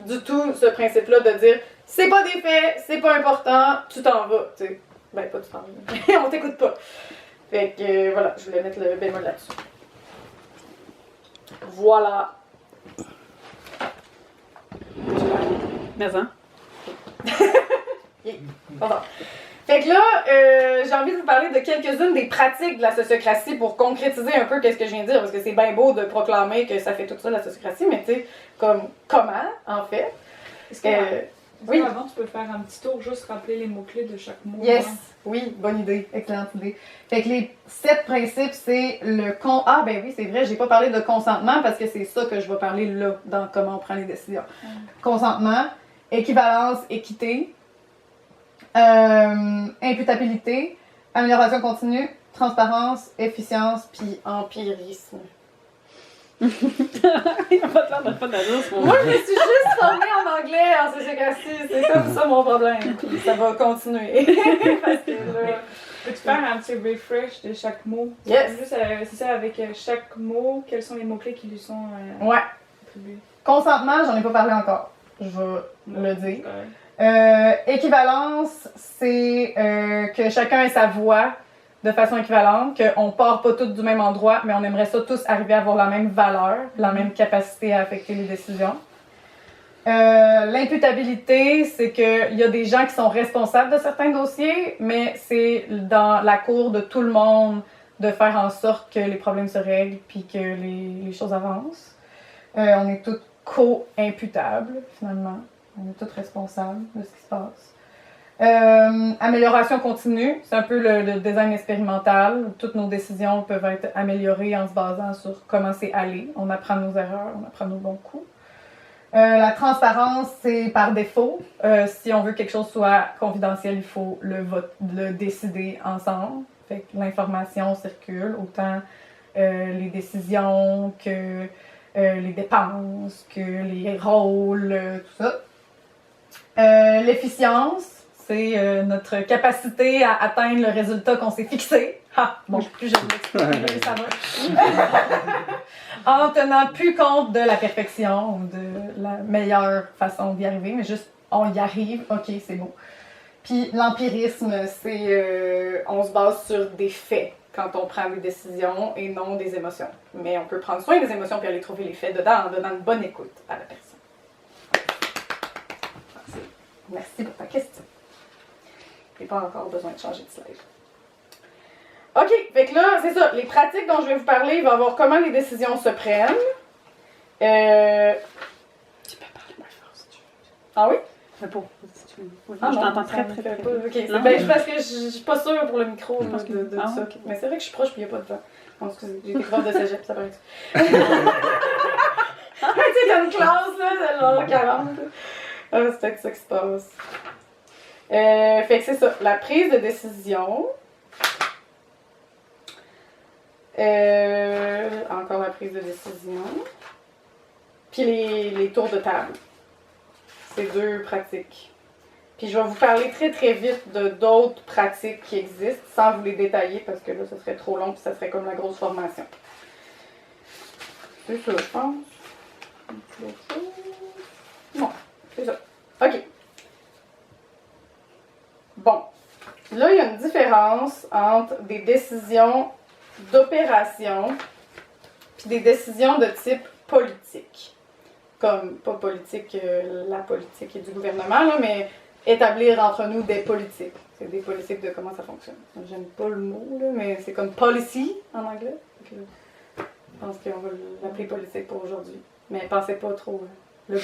du tout ce principe-là de dire c'est pas des faits, c'est pas important, tu t'en vas, tu sais. Ben, pas tu t'en vas, on t'écoute pas. Fait que voilà, je voulais mettre le bémol là-dessus. Voilà. Mais hein? Pardon. Fait que là, j'ai envie de vous parler de quelques-unes des pratiques de la sociocratie pour concrétiser un peu qu'est-ce que je viens de dire, parce que c'est bien beau de proclamer que ça fait tout ça la sociocratie, mais tu sais, comment, en fait? Est-ce que, Oui. avant, tu peux faire un petit tour, juste rappeler les mots-clés de chaque mot? Yes, hein? oui, bonne idée, excellente idée. Fait que les 7 principes, c'est le Ah, ben oui, c'est vrai, j'ai pas parlé de consentement parce que c'est ça que je vais parler là, dans comment on prend les décisions. Consentement, équivalence, équité, imputabilité, amélioration continue, transparence, efficience, puis empirisme. Il n'y a pas de l'air de pas d'allure, ce Moi, moment. je me suis juste formée en anglais en sociocratie, c'est comme ça mon problème. Puis ça va continuer. Parce que là... Peux-tu faire un petit refresh de chaque mot? Yes. Juste, c'est ça, avec chaque mot, quels sont les mots-clés qui lui sont Ouais. attribués? Consentement, j'en ai pas parlé encore. Je vais le dire. Ouais. Équivalence, c'est que chacun ait sa voix de façon équivalente, qu'on part pas tous du même endroit, mais on aimerait ça tous arriver à avoir la même valeur, la même capacité à affecter les décisions. L'imputabilité, c'est qu'il y a des gens qui sont responsables de certains dossiers, mais c'est dans la cour de tout le monde de faire en sorte que les problèmes se règlent puis que les choses avancent. On est tous co-imputables, finalement. On est tous responsables de ce qui se passe. Amélioration continue, c'est un peu le design expérimental. Toutes nos décisions peuvent être améliorées en se basant sur comment c'est allé. On apprend nos erreurs, on apprend nos bons coups. La transparence, c'est par défaut. Si on veut que quelque chose soit confidentiel, il faut le décider ensemble. Fait que l'information circule, autant les décisions que les dépenses, que les rôles, tout ça. L'efficience, c'est notre capacité à atteindre le résultat qu'on s'est fixé. Bon, plus je l'explique, ça va. En tenant plus compte de la perfection ou de la meilleure façon d'y arriver, mais juste on y arrive, ok, c'est beau. Puis l'empirisme, c'est on se base sur des faits quand on prend des décisions et non des émotions. Mais on peut prendre soin des émotions puis aller trouver les faits dedans en donnant une bonne écoute à la personne. Merci pour ta question. J'ai pas encore besoin de changer de slide. OK, fait que là, c'est ça. Les pratiques dont je vais vous parler, il va y avoir comment les décisions se prennent. Tu peux parler moins fort si tu veux. Ah oui? Mais pour, si tu veux. Oui, Ah je non, t'entends ça très me très fait très pas. bien. OK, c'est Non. ben, parce que je suis pas sûre pour le micro Je pense que- de ah ça. ouais. Mais c'est vrai que je suis proche puis il n'y a pas de vent. Bon, excusez, j'ai été prof de cégep, ça paraît. Tu sais, t'as une classe, là, de genre 40. Ah, c'est peut-être ça qui se passe. Fait que c'est ça, la prise de décision. Encore la prise de décision. Puis les tours de table. C'est 2 pratiques. Puis je vais vous parler très très vite de d'autres pratiques qui existent sans vous les détailler parce que là, ce serait trop long puis ça serait comme la grosse formation. C'est ça, je pense. Non, c'est ça. OK. Bon. Là, il y a une différence entre des décisions d'opération puis des décisions de type politique. Comme, pas politique, la politique et du gouvernement, là, mais établir entre nous des politiques. C'est des politiques de comment ça fonctionne. J'aime pas le mot, là, mais c'est comme policy en anglais. Donc, je pense qu'on va l'appeler politique pour aujourd'hui. Mais pensez pas trop le goût.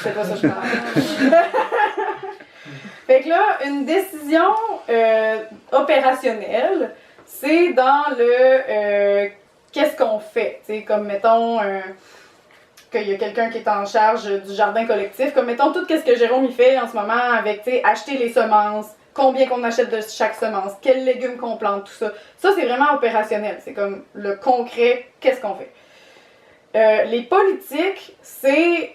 C'est pas ça que je parle. Fait que là, une décision opérationnelle, c'est dans le qu'est-ce qu'on fait. T'sais, comme mettons qu'il y a quelqu'un qui est en charge du jardin collectif, comme mettons tout ce que Jérôme il fait en ce moment avec acheter les semences, combien qu'on achète de chaque semence, quels légumes qu'on plante, tout ça. Ça, c'est vraiment opérationnel. C'est comme le concret, qu'est-ce qu'on fait. Les politiques, c'est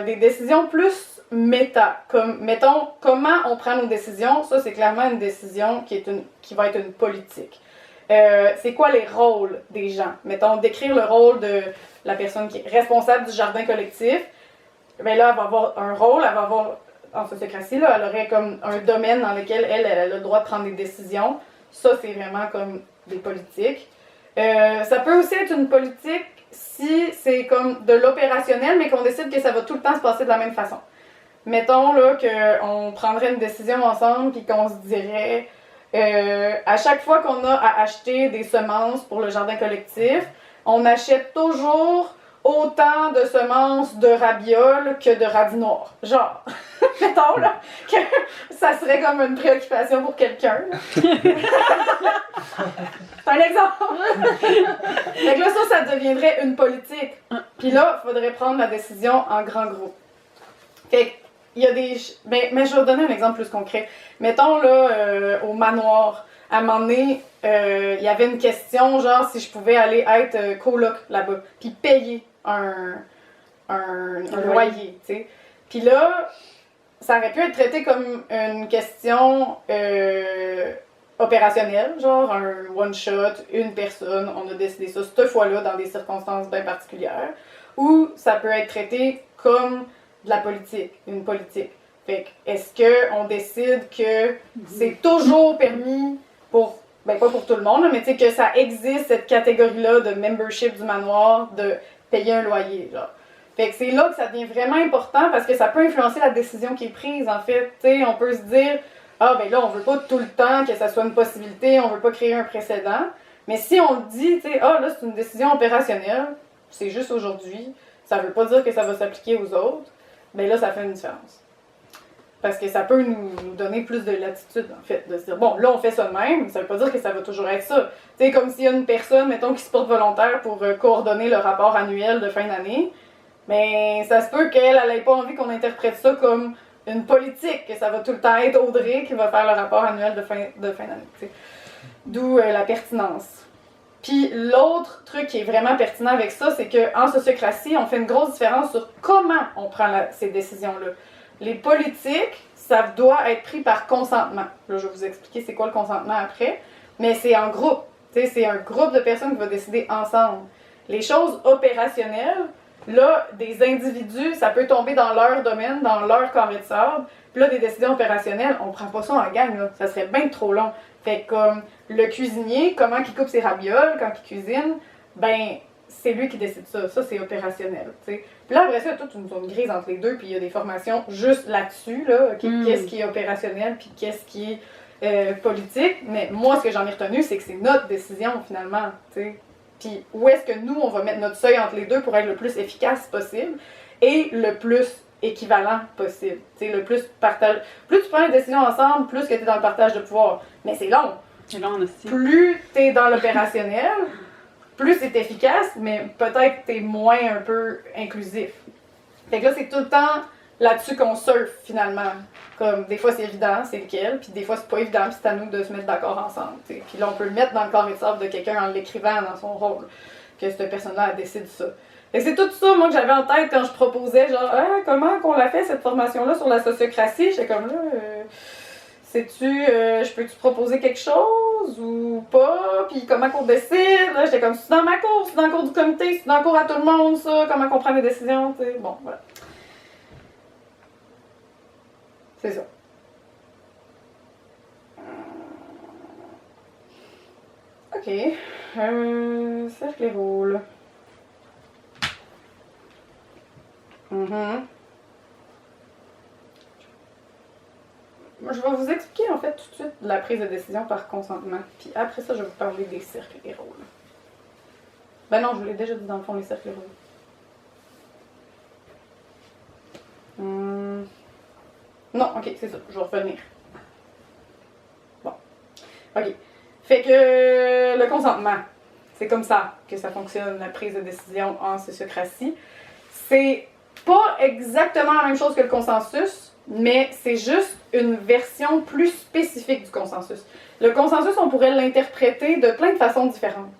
des décisions plus méta. Comme, mettons, comment on prend nos décisions. Ça, c'est clairement une décision qui va être une politique. C'est quoi les rôles des gens? Mettons, décrire le rôle de la personne qui est responsable du jardin collectif. Bien là, elle va avoir un rôle, elle va avoir, en sociocratie, là, elle aurait comme un domaine dans lequel elle a le droit de prendre des décisions. Ça, c'est vraiment comme des politiques. Ça peut aussi être une politique si c'est comme de l'opérationnel, mais qu'on décide que ça va tout le temps se passer de la même façon. Mettons là qu'on prendrait une décision ensemble puis qu'on se dirait à chaque fois qu'on a à acheter des semences pour le jardin collectif, on achète toujours autant de semences de rabioles que de radis noirs. Genre, mettons là, que ça serait comme une préoccupation pour quelqu'un. C'est un exemple. Fait que là, ça deviendrait une politique. Puis là, il faudrait prendre la décision en grand groupe. Fait que, il y a des... mais je vais vous donner un exemple plus concret. Mettons là, au manoir, à un moment donné, il y avait une question, genre si je pouvais aller être coloc là-bas, puis payer un loyer, tu sais. Puis là, ça aurait pu être traité comme une question opérationnelle, genre un one-shot, une personne, on a décidé ça cette fois-là dans des circonstances bien particulières, ou ça peut être traité comme de la politique, une politique. Fait que, est-ce qu'on décide que c'est toujours permis pour, ben pas pour tout le monde, mais tu sais, que ça existe cette catégorie-là de membership du manoir, de payer un loyer, genre. Fait que c'est là que ça devient vraiment important parce que ça peut influencer la décision qui est prise, en fait. Tu sais, on peut se dire, ah ben là, on veut pas tout le temps que ça soit une possibilité, on veut pas créer un précédent. Mais si on le dit, tu sais, ah là, c'est une décision opérationnelle, c'est juste aujourd'hui, ça veut pas dire que ça va s'appliquer aux autres, ben là, ça fait une différence. Parce que ça peut nous donner plus de latitude, en fait, de se dire, bon, là, on fait ça de même, ça veut pas dire que ça va toujours être ça. Tu sais, comme s'il y a une personne, mettons, qui se porte volontaire pour coordonner le rapport annuel de fin d'année, mais ça se peut qu'elle n'ait pas envie qu'on interprète ça comme une politique, que ça va tout le temps être Audrey qui va faire le rapport annuel de fin d'année, tu sais. D'où la pertinence. Puis l'autre truc qui est vraiment pertinent avec ça, c'est qu'en sociocratie, on fait une grosse différence sur comment on prend ces décisions-là. Les politiques, ça doit être pris par consentement. Là, je vais vous expliquer c'est quoi le consentement après, mais c'est en groupe. Tu sais, c'est un groupe de personnes qui va décider ensemble. Les choses opérationnelles, là, des individus, ça peut tomber dans leur domaine, dans leur carré de sable. Puis là, des décisions opérationnelles, on prend pas ça en gang, là. Ça serait bien trop long. Fait que comme le cuisinier, comment il coupe ses ravioles quand il cuisine, ben c'est lui qui décide ça. Ça, c'est opérationnel, tu sais. Puis là, après ça, il y a toute une zone grise entre les deux, puis il y a des formations juste là-dessus, là, qu'est-ce qui est opérationnel, puis qu'est-ce qui est politique. Mais moi, ce que j'en ai retenu, c'est que c'est notre décision, finalement, tu sais. Puis où est-ce que nous, on va mettre notre seuil entre les deux pour être le plus efficace possible et le plus équivalent possible. Tu sais, le plus partage. Plus tu prends les décisions ensemble, plus que tu es dans le partage de pouvoir. Mais c'est long. C'est long aussi. Plus tu es dans l'opérationnel, plus c'est efficace, mais peut-être tu es moins un peu inclusif. Fait que là, c'est tout le temps là-dessus qu'on surfe, finalement. Comme, des fois, c'est évident, c'est lequel, puis des fois, c'est pas évident, puis c'est à nous de se mettre d'accord ensemble, t'sais. Puis là, on peut le mettre dans le carré de sable de quelqu'un en l'écrivant dans son rôle, que cette personne-là décide ça. Fait que c'est tout ça, moi, que j'avais en tête quand je proposais, genre, comment qu'on l'a fait, cette formation-là, sur la sociocratie? J'étais comme, là, je peux-tu proposer quelque chose ou pas? Puis comment qu'on décide? Là, j'étais comme, c'est dans ma cour, c'est dans le cours du comité, c'est dans le cours à tout le monde, ça, comment qu'on prend les décisions, tu sais. Bon, voilà. C'est ça. Ok. Cercle et rôle. Je vais vous expliquer en fait tout de suite la prise de décision par consentement. Puis après ça, je vais vous parler des cercles et rôles. Ben non, je vous l'ai déjà dit dans le fond, les cercles et rôles. Non, ok, c'est ça, je vais revenir. Bon. Ok. Fait que le consentement, c'est comme ça que ça fonctionne, la prise de décision en sociocratie. C'est pas exactement la même chose que le consensus, mais c'est juste une version plus spécifique du consensus. Le consensus, on pourrait l'interpréter de plein de façons différentes.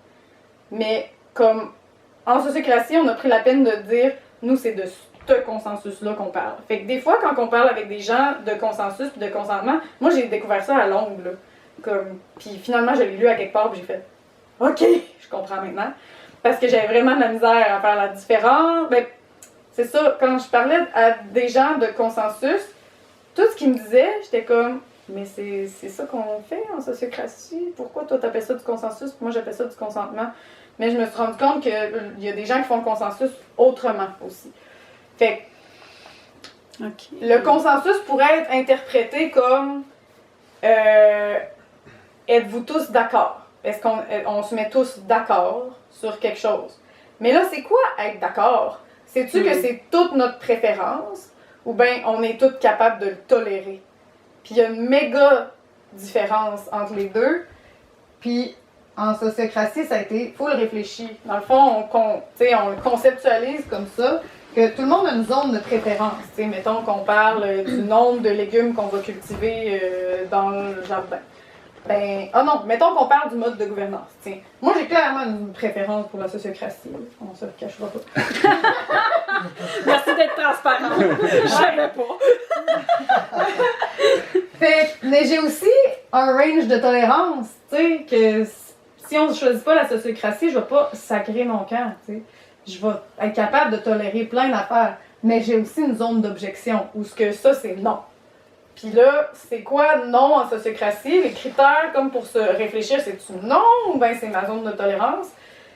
Mais comme en sociocratie, on a pris la peine de dire, nous, c'est de ce consensus-là qu'on parle. Fait que des fois, quand on parle avec des gens de consensus et de consentement, moi, j'ai découvert ça à longue, là. Puis finalement, je l'ai lu à quelque part, puis j'ai fait « OK, je comprends maintenant. » Parce que j'avais vraiment de la misère à faire la différence. Ben, c'est ça, quand je parlais à des gens de consensus, tout ce qu'ils me disaient, j'étais comme « Mais c'est ça qu'on fait en sociocratie. Pourquoi toi t'appelles ça du consensus, puis moi j'appelle ça du consentement? » Mais je me suis rendu compte qu'il y a des gens qui font le consensus autrement aussi. Fait que le consensus pourrait être interprété comme êtes-vous tous d'accord? Est-ce qu'on se met tous d'accord sur quelque chose? Mais là, c'est quoi être d'accord? Sais-tu que c'est toute notre préférence ou bien on est tous capables de le tolérer? Puis il y a une méga différence entre les deux. Puis en sociocratie, ça a été full réfléchi. Dans le fond, on le conceptualise comme ça, que tout le monde a une zone de préférence. T'sais, mettons qu'on parle du nombre de légumes qu'on va cultiver dans le jardin. Ben, non, mettons qu'on parle du mode de gouvernance. Tiens. Moi, j'ai clairement une préférence pour la sociocratie. On se le cachera pas. Merci d'être transparente. Je savais pas. Mais j'ai aussi un range de tolérance. Tu sais, que si on ne choisit pas la sociocratie, je vais pas sacrer mon camp. Tu sais. Je vais être capable de tolérer plein d'affaires. Mais j'ai aussi une zone d'objection où ce que ça, c'est non. Puis là, c'est quoi non en sociocratie? Les critères, comme pour se réfléchir, c'est-tu non ou bien c'est ma zone de tolérance?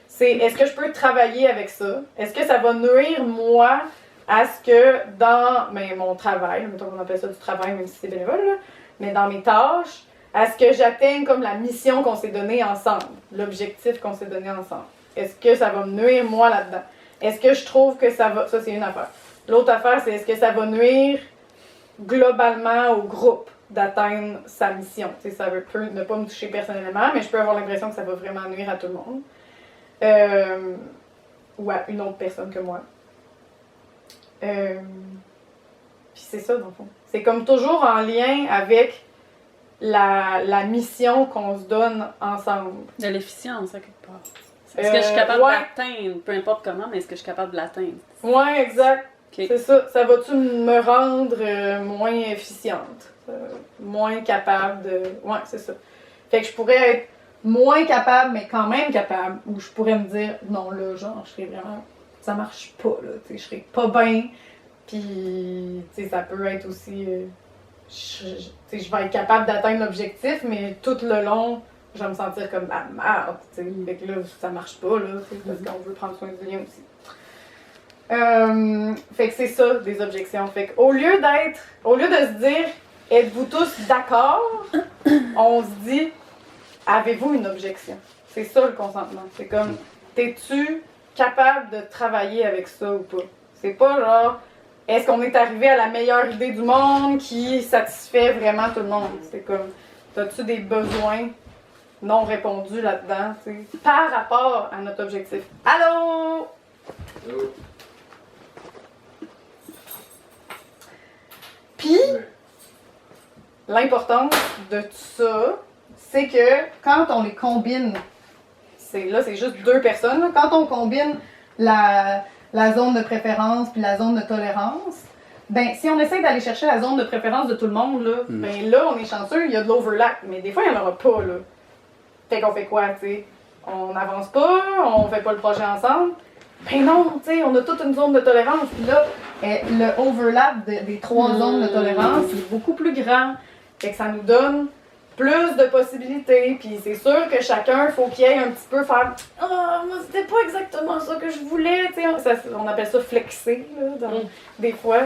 C'est est-ce que je peux travailler avec ça? Est-ce que ça va nuire, moi, à ce que dans mon travail, mettons qu'on appelle ça du travail, même si c'est bénévole, là, mais dans mes tâches, à ce que j'atteigne comme la mission qu'on s'est donnée ensemble, l'objectif qu'on s'est donné ensemble? Est-ce que ça va me nuire, moi, là-dedans? Est-ce que je trouve que ça va... Ça, c'est une affaire. L'autre affaire, c'est est-ce que ça va nuire globalement au groupe d'atteindre sa mission. T'sais, ça peut ne pas me toucher personnellement, mais je peux avoir l'impression que ça va vraiment nuire à tout le monde. Ou à une autre personne que moi. Puis c'est ça, dans le fond. C'est comme toujours en lien avec la mission qu'on se donne ensemble. De l'efficience, à quelque part. Est-ce que je suis capable d'atteindre, peu importe comment, mais est-ce que je suis capable de l'atteindre? Ouais, exact. Okay. C'est ça. Ça va-tu me rendre moins efficiente? Moins capable de... Ouais, c'est ça. Fait que je pourrais être moins capable, mais quand même capable. Ou je pourrais me dire, non, là, genre, je serais vraiment... Ça marche pas, là. Tu sais, je serais pas bien. Puis, tu sais, ça peut être aussi... tu sais, je vais être capable d'atteindre l'objectif, mais tout le long, je vais me sentir comme la merde. Tu sais, fait que là, ça marche pas, là. Parce qu'on veut prendre soin du lien aussi. Fait que c'est ça, des objections. Fait que au lieu de se dire, êtes-vous tous d'accord, on se dit, avez-vous une objection? C'est ça le consentement. C'est comme, t'es-tu capable de travailler avec ça ou pas? C'est pas genre, est-ce qu'on est arrivé à la meilleure idée du monde qui satisfait vraiment tout le monde? C'est comme, t'as-tu des besoins non répondus là-dedans, t'sais, par rapport à notre objectif? Allô? Allô? Puis, l'importance de tout ça, c'est que quand on les combine, c'est juste deux personnes, là, quand on combine la zone de préférence puis la zone de tolérance, ben si on essaie d'aller chercher la zone de préférence de tout le monde, là, ben là, on est chanceux, il y a de l'overlap, mais des fois, il n'y en aura pas, là. Fait qu'on fait quoi, tu sais? On n'avance pas, on fait pas le projet ensemble. Ben non, tu sais, on a toute une zone de tolérance. Puis là, le overlap des trois zones de tolérance est beaucoup plus grand. Fait que ça nous donne plus de possibilités. Puis c'est sûr que chacun, faut qu'il aille un petit peu faire « Ah, moi, c'était pas exactement ça que je voulais. » Tu sais, on appelle ça flexer, là, des fois.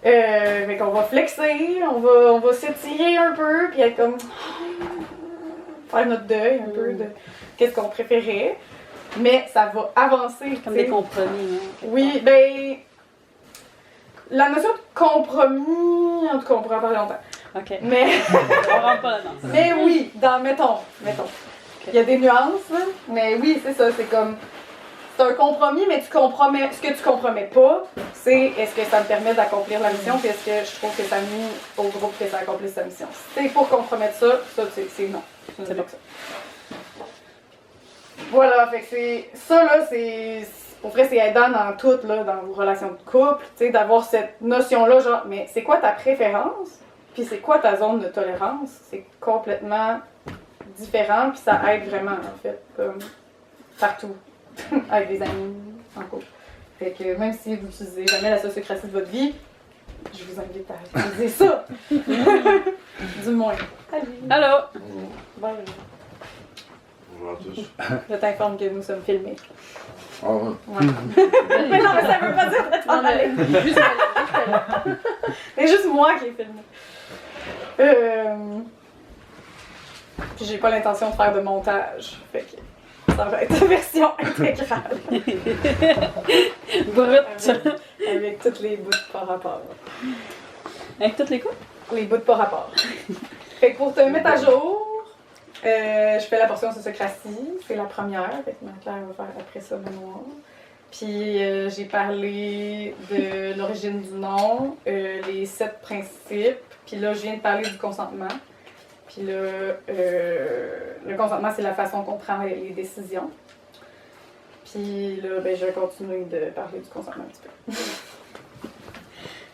Fait qu'on va flexer, on va s'étirer un peu, puis être comme... faire notre deuil un peu de qu'est-ce qu'on préférait. Mais ça va avancer. Comme des compromis, hein? Oui, ben... La notion de compromis, en tout cas, on pourra en parler longtemps. OK. Mais... On rentre pas là-dedans. mais oui, mettons. Il y a des nuances, là, mais oui, c'est ça, c'est comme... c'est un compromis, mais ce que tu compromets pas, c'est est-ce que ça me permet d'accomplir la mission, puis est-ce que je trouve que ça nuit au groupe que ça accomplisse sa mission. Si c'est pour compromettre ça, c'est non. C'est pas que ça. Voilà, fait que c'est. Ça, là, c'est. Pour vrai, c'est aidant dans tout, là, dans vos relations de couple, tu sais, d'avoir cette notion-là, genre, mais c'est quoi ta préférence? Puis c'est quoi ta zone de tolérance? C'est complètement différent, puis ça aide vraiment, en fait, comme partout, avec des amis, en couple. Fait que même si vous n'utilisez jamais la sociocratie de votre vie, je vous invite à utiliser ça. Du moins. Allô? Bonjour. Bonjour à tous. Je t'informe que nous sommes filmés. Ah ouais. Ouais. Mais non, mais ça veut pas dire d'être en allée. C'est juste moi qui ai filmé. Puis j'ai pas l'intention de faire de montage. Fait que ça va être une version intégrale. Brut! Avec toutes les bouts par rapport. Avec toutes les coups? Les bouts par rapport. Fait que pour te mettre à jour, je fais la portion sociocratie. C'est la première. Fait que Marie-Claire va faire après ça mémoire. Puis j'ai parlé de l'origine du nom, les 7 principes. Puis là, je viens de parler du consentement. Puis là, le consentement, c'est la façon qu'on prend les décisions. Puis là, ben, je vais continuer de parler du consentement un petit peu.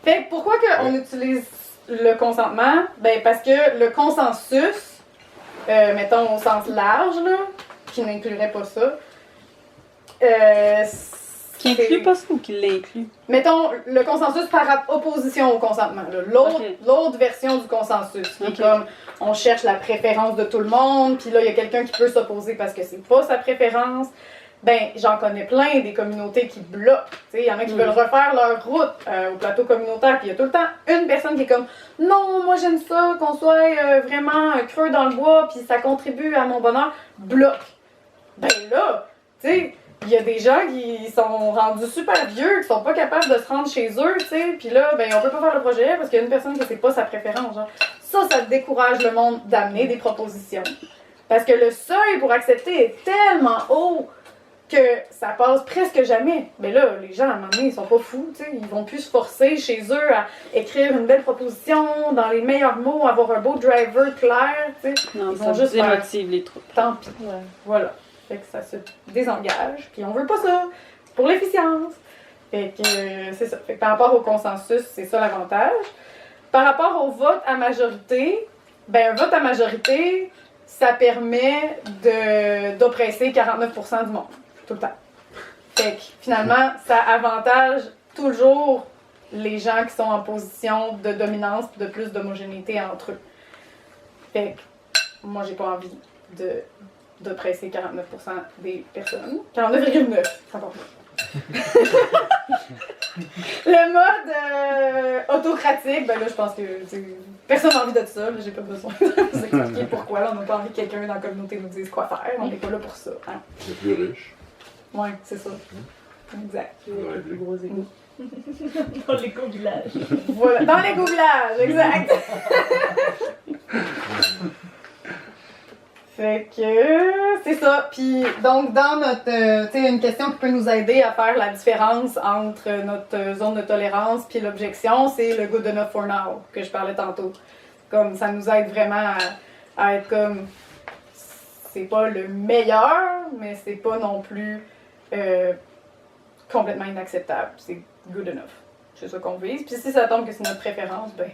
Fait que pourquoi on utilise le consentement? Ben, parce que le consensus, mettons au sens large, là, qui n'inclurait pas ça, Qui inclut pas ça ou qui l'inclut? mettons, le consensus par opposition au consentement. L'autre version du consensus. Qui est comme, on cherche la préférence de tout le monde, puis là, il y a quelqu'un qui peut s'opposer parce que c'est pas sa préférence. Ben, j'en connais plein des communautés qui bloquent. Il y en a qui veulent refaire leur route au plateau communautaire, puis il y a tout le temps une personne qui est comme « Non, moi j'aime ça, qu'on soit vraiment creux dans le bois, puis ça contribue à mon bonheur. » Bloc. Ben là, tu sais, il y a des gens qui sont rendus super vieux, qui sont pas capables de se rendre chez eux, tu sais, puis là, ben on peut pas faire le projet parce qu'il y a une personne qui c'est pas sa préférence, genre. Ça décourage le monde d'amener des propositions. Parce que le seuil pour accepter est tellement haut que ça passe presque jamais. Mais là, les gens, à un moment donné, ils sont pas fous, tu sais, ils vont plus se forcer chez eux à écrire une belle proposition, dans les meilleurs mots, avoir un beau driver clair, tu sais. Non, Ils ça vont juste faire démotive les troupes. tant pis. Voilà. Fait que ça se désengage, puis on veut pas ça. C'est pour l'efficience. Fait que c'est ça. Fait que par rapport au consensus, c'est ça l'avantage. Par rapport au vote à majorité, ben un vote à majorité, ça permet d'oppresser 49% du monde. Tout le temps. Fait que finalement, ça avantage toujours les gens qui sont en position de dominance et de plus d'homogénéité entre eux. Fait que moi, j'ai pas envie d'oppresser 49% des personnes. 49,9%, ça va pas. Le mode autocratique, ben là, je pense que personne n'a envie de ça. Là, j'ai pas besoin de vous expliquer pourquoi. Là, on n'a pas envie que quelqu'un dans la communauté nous dise quoi faire. On n'est pas là pour ça. Hein. Les plus riches. Ouais, c'est ça. Exact. Ouais, Le gros égo. Dans l'éco-village. Voilà, dans les googlages, exact. Fait que c'est ça. Puis donc dans notre, tu sais, une question qui peut nous aider à faire la différence entre notre zone de tolérance puis l'objection, c'est le good enough for now que je parlais tantôt. Comme ça nous aide vraiment à être comme, c'est pas le meilleur, mais c'est pas non plus complètement inacceptable. C'est good enough. C'est ça qu'on vise. Puis si ça tombe que c'est notre préférence, ben,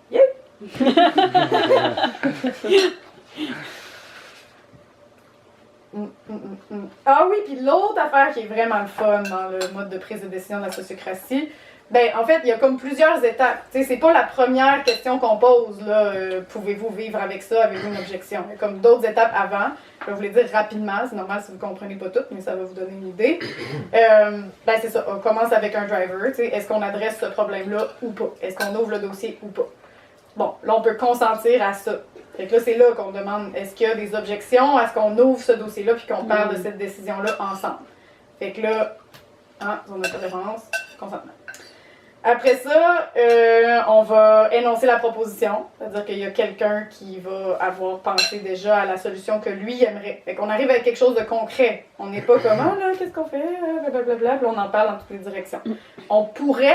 yeah! Ah oui, puis l'autre affaire qui est vraiment le fun dans le mode de prise de décision de la sociocratie, ben en fait, il y a comme plusieurs étapes. Tu sais, c'est pas la première question qu'on pose, là, pouvez-vous vivre avec ça, avez-vous une objection? Il y a comme d'autres étapes avant. Je vais vous les dire rapidement, c'est normal si vous comprenez pas toutes, mais ça va vous donner une idée. Ben c'est ça, on commence avec un driver, tu sais, est-ce qu'on adresse ce problème-là ou pas? Est-ce qu'on ouvre le dossier ou pas? Bon, là, on peut consentir à ça. Fait que là, c'est là qu'on demande, est-ce qu'il y a des objections à ce qu'on ouvre ce dossier-là puis qu'on parle de cette décision-là ensemble? Fait que là, zone de tolérance, consentement. Après ça, on va énoncer la proposition, c'est-à-dire qu'il y a quelqu'un qui va avoir pensé déjà à la solution que lui aimerait. Fait qu'on arrive avec quelque chose de concret. On n'est pas comme, ah là, qu'est-ce qu'on fait, blablabla, puis on en parle dans toutes les directions. On pourrait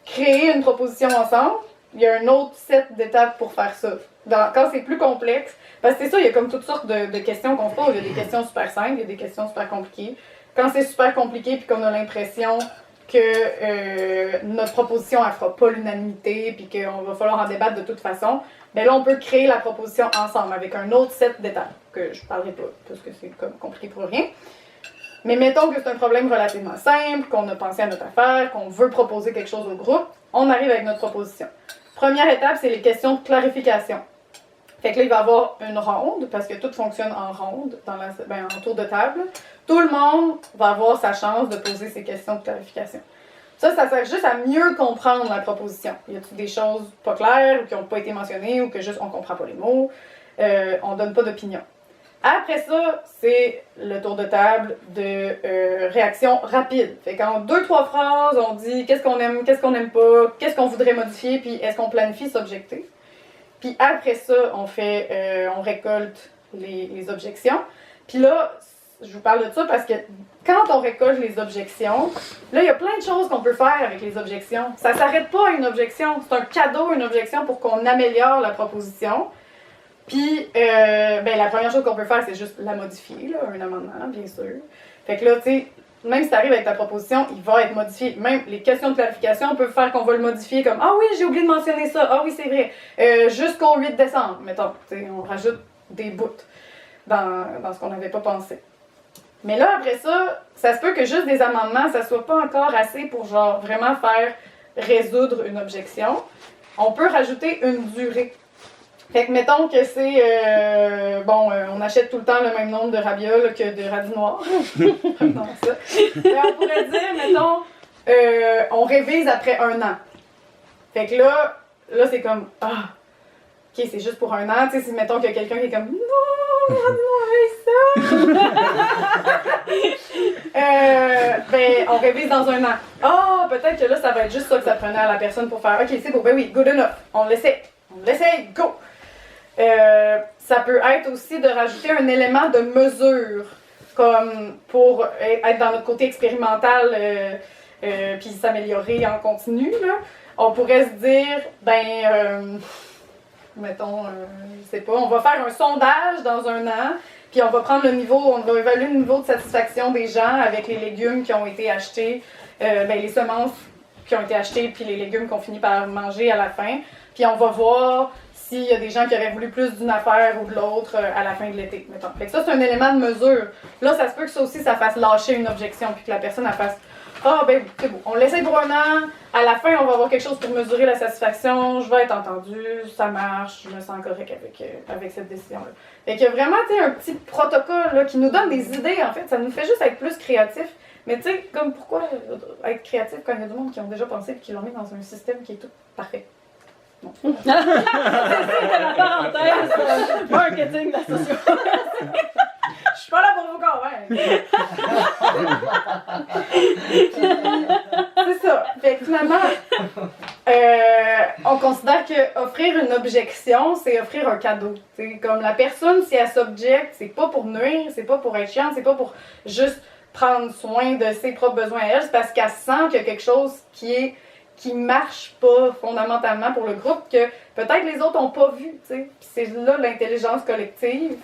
créer une proposition ensemble. Il y a un autre set d'étapes pour faire ça. Quand c'est plus complexe, parce que c'est ça, il y a comme toutes sortes de questions qu'on se pose. Il y a des questions super simples, il y a des questions super compliquées. Quand c'est super compliqué puis qu'on a l'impression que notre proposition elle fera pas l'unanimité puis qu'on va falloir en débattre de toute façon, ben là on peut créer la proposition ensemble avec un autre set d'étapes que je parlerai pas parce que c'est comme compliqué pour rien. Mais mettons que c'est un problème relativement simple, qu'on a pensé à notre affaire, qu'on veut proposer quelque chose au groupe, on arrive avec notre proposition. Première étape, c'est les questions de clarification. Fait que là, il va y avoir une ronde, parce que tout fonctionne en ronde, en tour de table. Tout le monde va avoir sa chance de poser ses questions de clarification. Ça sert juste à mieux comprendre la proposition. Y a-t-il des choses pas claires, ou qui n'ont pas été mentionnées, ou que juste on comprend pas les mots, on donne pas d'opinion. Après ça, c'est le tour de table de réaction rapide. Fait qu'en 2-3 phrases, on dit qu'est-ce qu'on aime pas, qu'est-ce qu'on voudrait modifier, puis est-ce qu'on planifie s'objecter. Puis après ça, on récolte les objections. Puis là, je vous parle de ça parce que quand on récolte les objections, là, il y a plein de choses qu'on peut faire avec les objections. Ça s'arrête pas à une objection. C'est un cadeau, une objection pour qu'on améliore la proposition. Puis, la première chose qu'on peut faire, c'est juste la modifier, là, un amendement, bien sûr. Fait que là, tu sais, même si tu arrives avec ta proposition, il va être modifié. Même les questions de clarification peuvent faire qu'on va le modifier comme « Ah oui, j'ai oublié de mentionner ça. Ah oui, c'est vrai. Jusqu'au 8 décembre, mettons. » Tu sais, on rajoute des bouts dans ce qu'on n'avait pas pensé. Mais là, après ça, ça se peut que juste des amendements, ça soit pas encore assez pour, genre, vraiment faire résoudre une objection. On peut rajouter une durée. Fait que mettons que c'est, on achète tout le temps le même nombre de ravioles que de radis noirs. Non, ça. Mais on pourrait dire, mettons, on révise après 1 an. Fait que là c'est comme, ok, c'est juste pour 1 an. Tu sais, si mettons qu'il y a quelqu'un qui est comme, non, radis noirs, ça. On révise dans 1 an. Peut-être que là, ça va être juste ça que ça prenait à la personne pour faire, ok, c'est beau, ben oui, good enough. On l'essaie, go! Ça peut être aussi de rajouter un élément de mesure, comme pour être dans notre côté expérimental, puis s'améliorer en continu, là. On pourrait se dire, mettons, je sais pas, on va faire un sondage dans 1 an, puis on va prendre on va évaluer le niveau de satisfaction des gens avec les légumes qui ont été achetés, les semences qui ont été achetées, puis les légumes qu'on finit par manger à la fin. Puis on va voir s'il y a des gens qui auraient voulu plus d'une affaire ou de l'autre à la fin de l'été, mettons. Fait que ça, c'est un élément de mesure. Là, ça se peut que ça aussi, ça fasse lâcher une objection, puis que la personne, elle fasse « c'est beau, on l'essaye pour 1 an, à la fin, on va avoir quelque chose pour mesurer la satisfaction, je vais être entendu, ça marche, je me sens correct avec cette décision-là. » Fait qu'il y a vraiment, tu sais, un petit protocole là, qui nous donne des idées, en fait, ça nous fait juste être plus créatifs. Mais tu sais, comme pourquoi être créatif quand il y a du monde qui ont déjà pensé et qui l'ont mis dans un système qui est tout parfait? Non. C'est la parenthèse marketing de la société. Je suis pas là pour vous convaincre. C'est ça. Fait que finalement, on considère qu'offrir une objection, c'est offrir un cadeau. T'sais, comme la personne, si elle s'objecte, c'est pas pour nuire, c'est pas pour être chiante, c'est pas pour juste prendre soin de ses propres besoins à elle, c'est parce qu'elle sent qu'il y a quelque chose qui marche pas fondamentalement pour le groupe, que peut-être les autres n'ont pas vu, tu sais. Puis c'est là l'intelligence collective,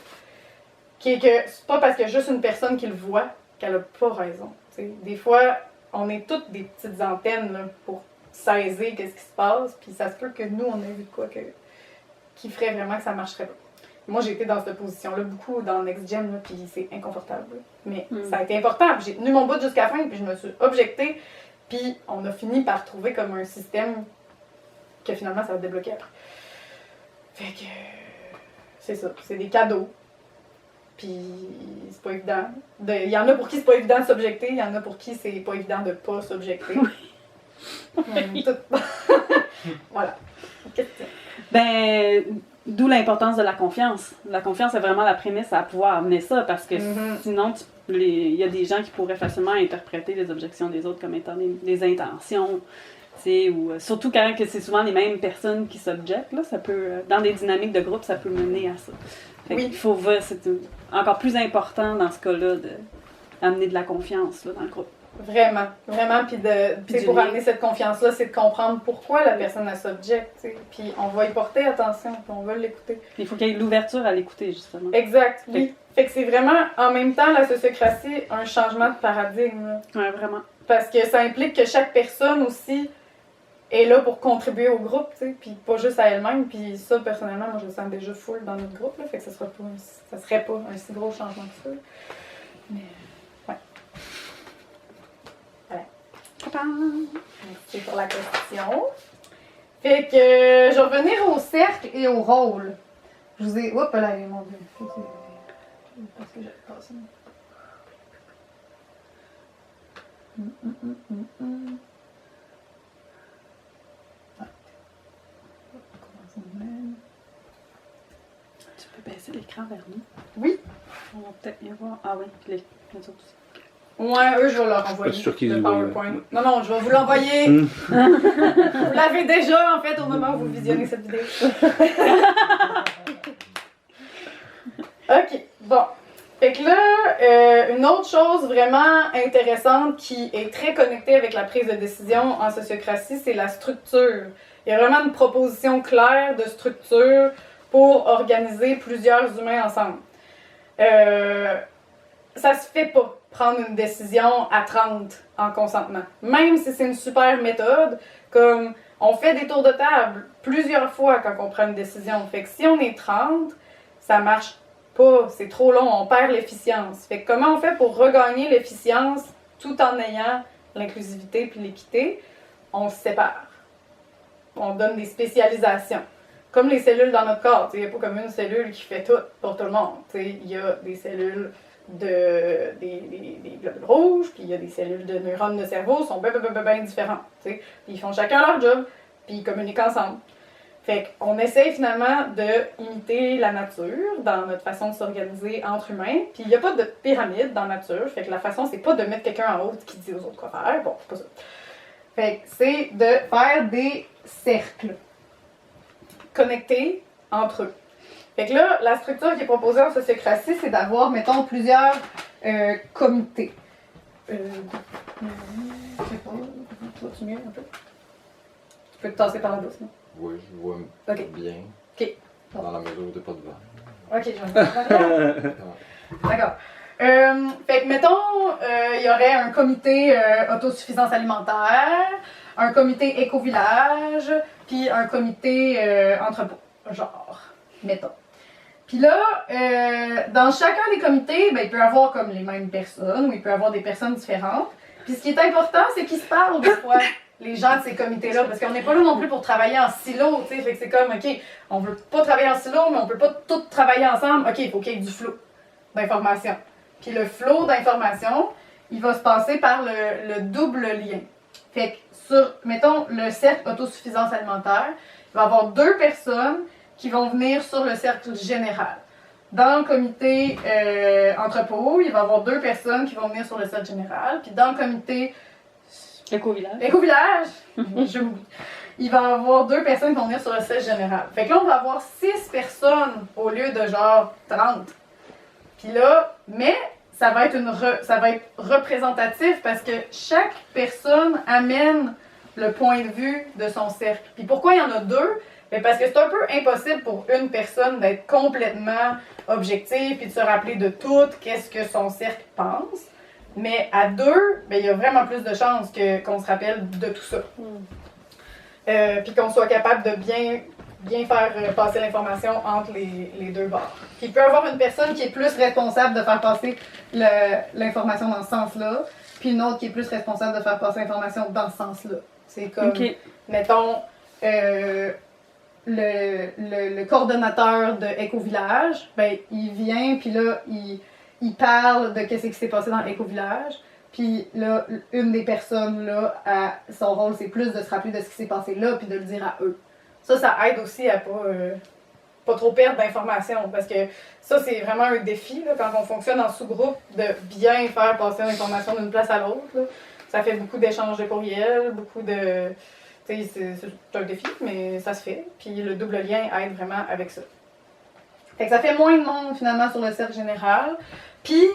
qui est que c'est pas parce qu'il y a juste une personne qui le voit qu'elle a pas raison, tu sais. Des fois, on est toutes des petites antennes là, pour saisir qu'est-ce qui se passe, puis ça se peut que nous, on ait vu de quoi qui ferait vraiment que ça marcherait pas. Moi, j'ai été dans cette position-là beaucoup dans Next Gen, là, puis c'est inconfortable. Mais ça a été important, puis j'ai tenu mon bout jusqu'à la fin, puis je me suis objectée. Puis on a fini par trouver comme un système que finalement ça a débloqué après. Fait que c'est ça, c'est des cadeaux. Puis c'est pas évident. Il y en a pour qui c'est pas évident de s'objecter, il y en a pour qui c'est pas évident de pas s'objecter. Voilà. Question. Ben, d'où l'importance de la confiance. La confiance est vraiment la prémisse à pouvoir amener ça, parce que sinon, il y a des gens qui pourraient facilement interpréter les objections des autres comme étant des intentions. Ou, surtout quand que c'est souvent les mêmes personnes qui s'objectent, là, ça peut, dans des dynamiques de groupe, ça peut mener à ça. Fait qu'il faut, c'est encore plus important dans ce cas-là d'amener de la confiance là, dans le groupe. Vraiment, vraiment. Puis pour lien. amener cette confiance-là, c'est de comprendre pourquoi la personne elle s'objecte. Tu sais. Puis on va y porter attention, puis on va l'écouter. Il faut qu'il y ait l'ouverture à l'écouter, justement. Exact, oui. Fait que c'est vraiment, en même temps, la sociocratie, un changement de paradigme. Là. Ouais, vraiment. Parce que ça implique que chaque personne aussi est là pour contribuer au groupe, tu sais, puis pas juste à elle-même. Puis ça, personnellement, moi, je le sens déjà full dans notre groupe, là, fait que ça serait pas un si gros changement que ça. Mais, ouais. Voilà. Merci pour la question. Fait que, je vais revenir au cercle et au rôle. Je vous ai... Oups, là, mon Dieu. Parce que j'ai passé. Tu peux baisser l'écran vers nous? Oui. On va peut-être y voir. Ah oui, les autres aussi. Ouais, eux, je vais leur envoyer Je suis sûr qu'ils le le voient, PowerPoint. Non, je vais vous l'envoyer. Vous l'avez déjà, en fait, au moment où vous visionnez cette vidéo. OK, bon. Fait que là, une autre chose vraiment intéressante qui est très connectée avec la prise de décision en sociocratie, c'est la structure. Il y a vraiment une proposition claire de structure pour organiser plusieurs humains ensemble. Ça se fait pas prendre une décision à 30 en consentement. Même si c'est une super méthode, comme on fait des tours de table plusieurs fois quand on prend une décision. Fait que si on est 30, ça marche pas, c'est trop long, on perd l'efficience. Fait que comment on fait pour regagner l'efficience tout en ayant l'inclusivité puis l'équité? On se sépare. On donne des spécialisations. Comme les cellules dans notre corps, il n'y a pas comme une cellule qui fait tout pour tout le monde. Il y a des cellules des globules rouges, puis il y a des cellules de neurones de cerveau, sont bien différentes. Puis ils font chacun leur job, puis ils communiquent ensemble. Fait qu'on essaye finalement d'imiter la nature dans notre façon de s'organiser entre humains. Puis il n'y a pas de pyramide dans la nature, fait que la façon, c'est pas de mettre quelqu'un en haut qui dit aux autres quoi faire. Bon, c'est pas ça. Fait que c'est de faire des cercles connectés entre eux. Fait que là, la structure qui est proposée en sociocratie, c'est d'avoir, mettons, plusieurs comités. Je sais pas, vas-tu mieux un peu? Tu peux te tasser par la douce, non? Oui, je vois bien. Ok. Dans la mesure où t'es pas devant. Ok, je vais me D'accord. Fait que, mettons, il y aurait un comité autosuffisance alimentaire, un comité éco-village, puis un comité entrepôt, genre, mettons. Puis là, dans chacun des comités, ben, il peut y avoir comme les mêmes personnes, ou il peut y avoir des personnes différentes. Puis ce qui est important, c'est qu'ils se parlent des fois, les gens de ces comités-là, parce qu'on n'est pas là non plus pour travailler en silo, tu sais, fait que c'est comme, ok, on veut pas travailler en silo, mais on peut pas tous travailler ensemble, ok, il faut qu'il y ait du flow d'information. Puis le flow d'information, il va se passer par le double lien. Fait que sur, mettons, le cercle autosuffisance alimentaire, il va y avoir deux personnes qui vont venir sur le cercle général. Dans le comité entrepôt, il va y avoir deux personnes qui vont venir sur le cercle général. Puis dans le comité Éco-village. éco-village, je m'oublie, il va y avoir deux personnes qui vont venir sur le cercle général. Fait que là, on va avoir 6 personnes au lieu de genre 30. Puis là, mais ça va être représentatif parce que chaque personne amène le point de vue de son cercle. Puis pourquoi il y en a deux? Bien parce que c'est un peu impossible pour une personne d'être complètement objective puis de se rappeler de tout, qu'est-ce que son cercle pense. Mais à deux, bien, il y a vraiment plus de chances qu'on se rappelle de tout ça. Puis qu'on soit capable de bien faire passer l'information entre les deux bords. Puis il peut y avoir une personne qui est plus responsable de faire passer l'information dans ce sens-là, puis une autre qui est plus responsable de faire passer l'information dans ce sens-là. C'est comme, mettons, le coordonnateur de Éco-Village, ben, il vient, puis là, il parle de qu'est-ce qui s'est passé dans Éco-Village. Puis là, une des personnes, là, son rôle, c'est plus de se rappeler de ce qui s'est passé là, puis de le dire à eux. Ça aide aussi à pas trop perdre d'informations, parce que ça, c'est vraiment un défi, là, quand on fonctionne en sous-groupe, de bien faire passer l'information d'une place à l'autre, là. Ça fait beaucoup d'échanges de courriels, beaucoup de... Tu sais, c'est un défi, mais ça se fait. Puis le double lien aide vraiment avec ça. Fait que ça fait moins de monde, finalement, sur le cercle général. Puis,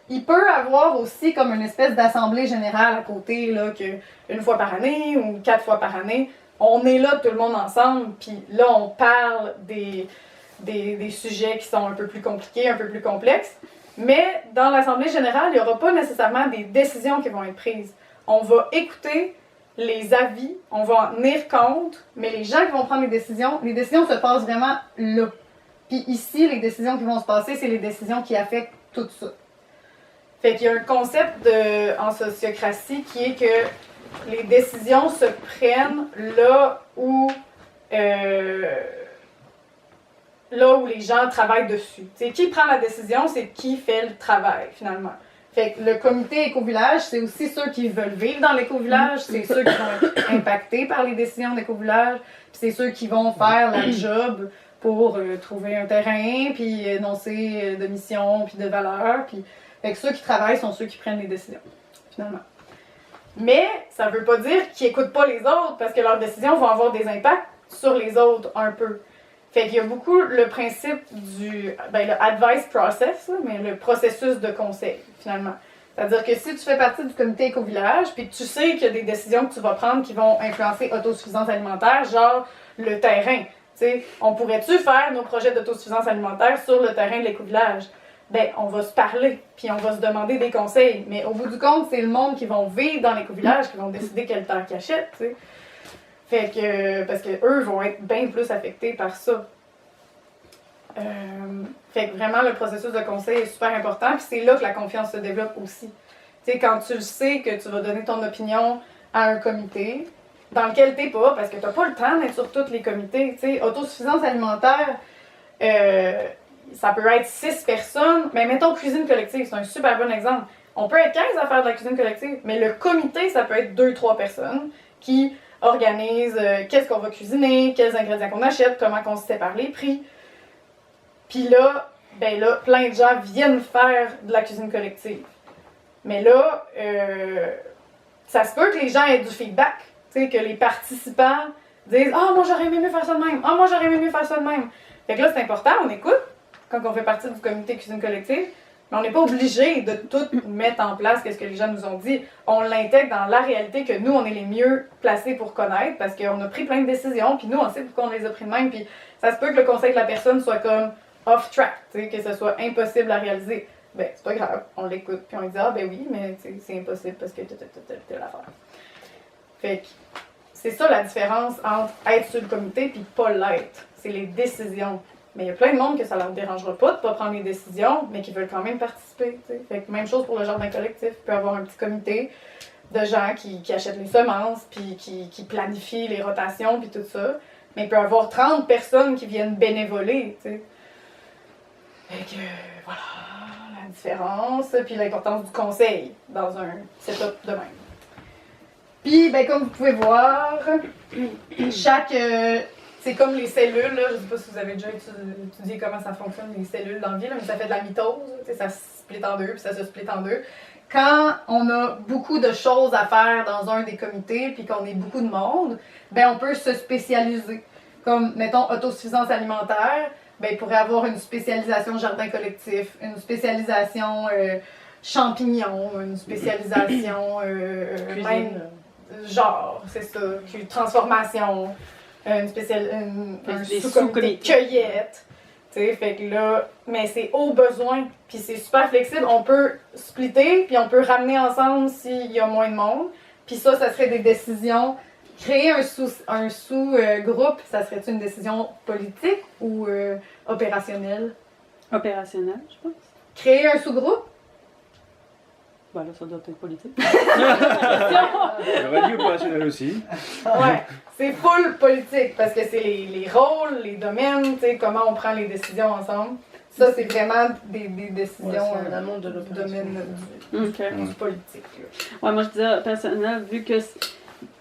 il peut avoir aussi comme une espèce d'assemblée générale à côté, là, que une fois par année ou 4 fois par année, on est là tout le monde ensemble, puis là, on parle des sujets qui sont un peu plus compliqués, un peu plus complexes. Mais dans l'assemblée générale, il n'y aura pas nécessairement des décisions qui vont être prises. On va écouter les avis, on va en tenir compte, mais les gens qui vont prendre les décisions se passent vraiment là. Puis ici, les décisions qui vont se passer, c'est les décisions qui affectent tout ça. Fait qu'il y a un concept en sociocratie qui est que les décisions se prennent là où les gens travaillent dessus. T'sais, qui prend la décision, c'est qui fait le travail, finalement. Fait que le comité éco-village, c'est aussi ceux qui veulent vivre dans l'éco-village, c'est ceux qui vont être impactés par les décisions d'éco-village, puis c'est ceux qui vont faire la job pour trouver un terrain, puis énoncer de missions, puis de valeurs. Puis... Fait que ceux qui travaillent sont ceux qui prennent les décisions, finalement. Mais ça veut pas dire qu'ils écoutent pas les autres, parce que leurs décisions vont avoir des impacts sur les autres un peu. Fait qu'il y a beaucoup le principe du le advice process, mais le processus de conseil, finalement. C'est-à-dire que si tu fais partie du comité éco-village, puis que tu sais qu'il y a des décisions que tu vas prendre qui vont influencer autosuffisance alimentaire, genre le terrain. T'sais, on pourrait-tu faire nos projets d'autosuffisance alimentaire sur le terrain de l'éco-village? Ben, on va se parler, puis on va se demander des conseils. Mais au bout du compte, c'est le monde qui vont vivre dans l'éco-village qui vont décider quelle terre qu'ils achètent, tu sais. Fait que, parce que eux vont être bien plus affectés par ça. Fait que vraiment, le processus de conseil est super important, puis c'est là que la confiance se développe aussi. Tu sais, quand tu le sais que tu vas donner ton opinion à un comité, dans lequel t'es pas, parce que t'as pas le temps d'être sur tous les comités, tu sais, autosuffisance alimentaire, ça peut être 6 personnes, mais mettons cuisine collective, c'est un super bon exemple. On peut être 15 à faire de la cuisine collective, mais le comité, ça peut être 2-3 personnes qui organisent qu'est-ce qu'on va cuisiner, quels ingrédients qu'on achète, comment qu'on se sépare les prix. Puis là, plein de gens viennent faire de la cuisine collective. Mais là, ça se peut que les gens aient du feedback, tu sais, que les participants disent « Ah, moi j'aurais aimé mieux faire ça de même! Ah, moi j'aurais aimé mieux faire ça de même! » Fait que là, c'est important, on écoute quand on fait partie du comité cuisine collective, mais on n'est pas obligé de tout mettre en place, qu'est-ce que les gens nous ont dit. On l'intègre dans la réalité que nous, on est les mieux placés pour connaître, parce qu'on a pris plein de décisions, puis nous, on sait pourquoi on les a pris de même, puis ça se peut que le conseil de la personne soit comme off-track, que ce soit impossible à réaliser. Ben, c'est pas grave, on l'écoute, puis on lui dit « Ah, ben oui, mais c'est impossible parce que telle affaire. » Fait que c'est ça la différence entre être sur le comité puis pas l'être. C'est les décisions. Mais il y a plein de monde que ça leur dérangera pas de pas prendre les décisions, mais qui veulent quand même participer, t'sais. Fait que même chose pour le jardin collectif. Il peut y avoir un petit comité de gens qui achètent les semences, puis qui planifient les rotations, puis tout ça. Mais il peut y avoir 30 personnes qui viennent bénévoler, t'sais. Fait que, voilà, la différence, puis l'importance du conseil dans un setup de même. Puis, comme vous pouvez voir, chaque... c'est comme les cellules, là. Je sais pas si vous avez déjà étudié comment ça fonctionne, les cellules dans la vie, là, mais ça fait de la mitose, ça se split en deux, puis ça se split en deux. Quand on a beaucoup de choses à faire dans un des comités, puis qu'on est beaucoup de monde, on peut se spécialiser. Comme, mettons, autosuffisance alimentaire, il pourrait avoir une spécialisation jardin collectif, une spécialisation champignons, une spécialisation cuisine. Genre, c'est ça, transformation, un sous-comité cueillette. T'sais, fait que là, mais c'est au besoin, puis c'est super flexible. On peut splitter, puis on peut ramener ensemble s'il y a moins de monde. Puis ça serait des décisions. Créer un sous-groupe, ça serait une décision politique ou opérationnelle? Opérationnel, je pense. Créer un sous-groupe? Ben là, ça doit être politique. J'aurais dit opérationnel aussi. Ouais, c'est full politique parce que c'est les rôles, les domaines, tu sais, comment on prend les décisions ensemble. Ça, c'est vraiment des décisions en amont de du domaine du politique. Là. Ouais, moi je disais personnel, vu que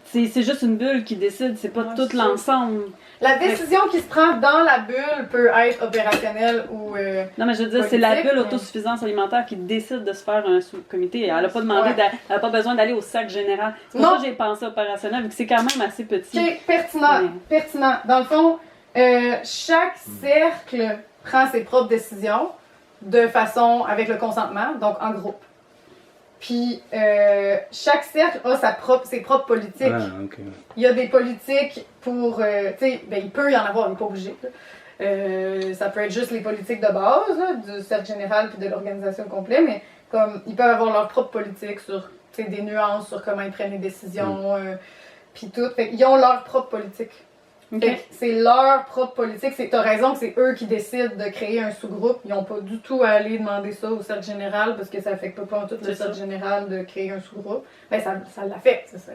c'est juste une bulle qui décide, c'est pas tout l'ensemble. La décision qui se prend dans la bulle peut être opérationnelle ou... Non, mais je veux dire, c'est la politique, bulle mais- autosuffisance alimentaire qui décide de se faire un sous-comité. Elle n'a pas demandé, Ouais. elle n'a pas besoin d'aller au cercle général. C'est pour Non. ça que j'ai pensé opérationnel, vu que c'est quand même assez petit. Ok, pertinent, Ouais. pertinent. Dans le fond, chaque cercle prend ses propres décisions de façon avec le consentement, donc en groupe. Puis chaque cercle a ses propres politiques. Ah, ok. Il y a des politiques pour, tu sais, ben, il peut y en avoir, il n'est pas obligé. Là. Ça peut être juste les politiques de base là, du cercle général puis de l'organisation complète, mais comme ils peuvent avoir leur propre politique sur, tu sais, des nuances sur comment ils prennent les décisions, puis tout. Fait qu'ils ont leur propre politique. Ok. Fait que c'est leur propre politique. T'as raison que c'est eux qui décident de créer un sous-groupe. Ils n'ont pas du tout à aller demander ça au cercle général parce que ça affecte pas tout le C'est cercle ça. général de créer un sous-groupe. Ben, ça l'affecte, c'est ça.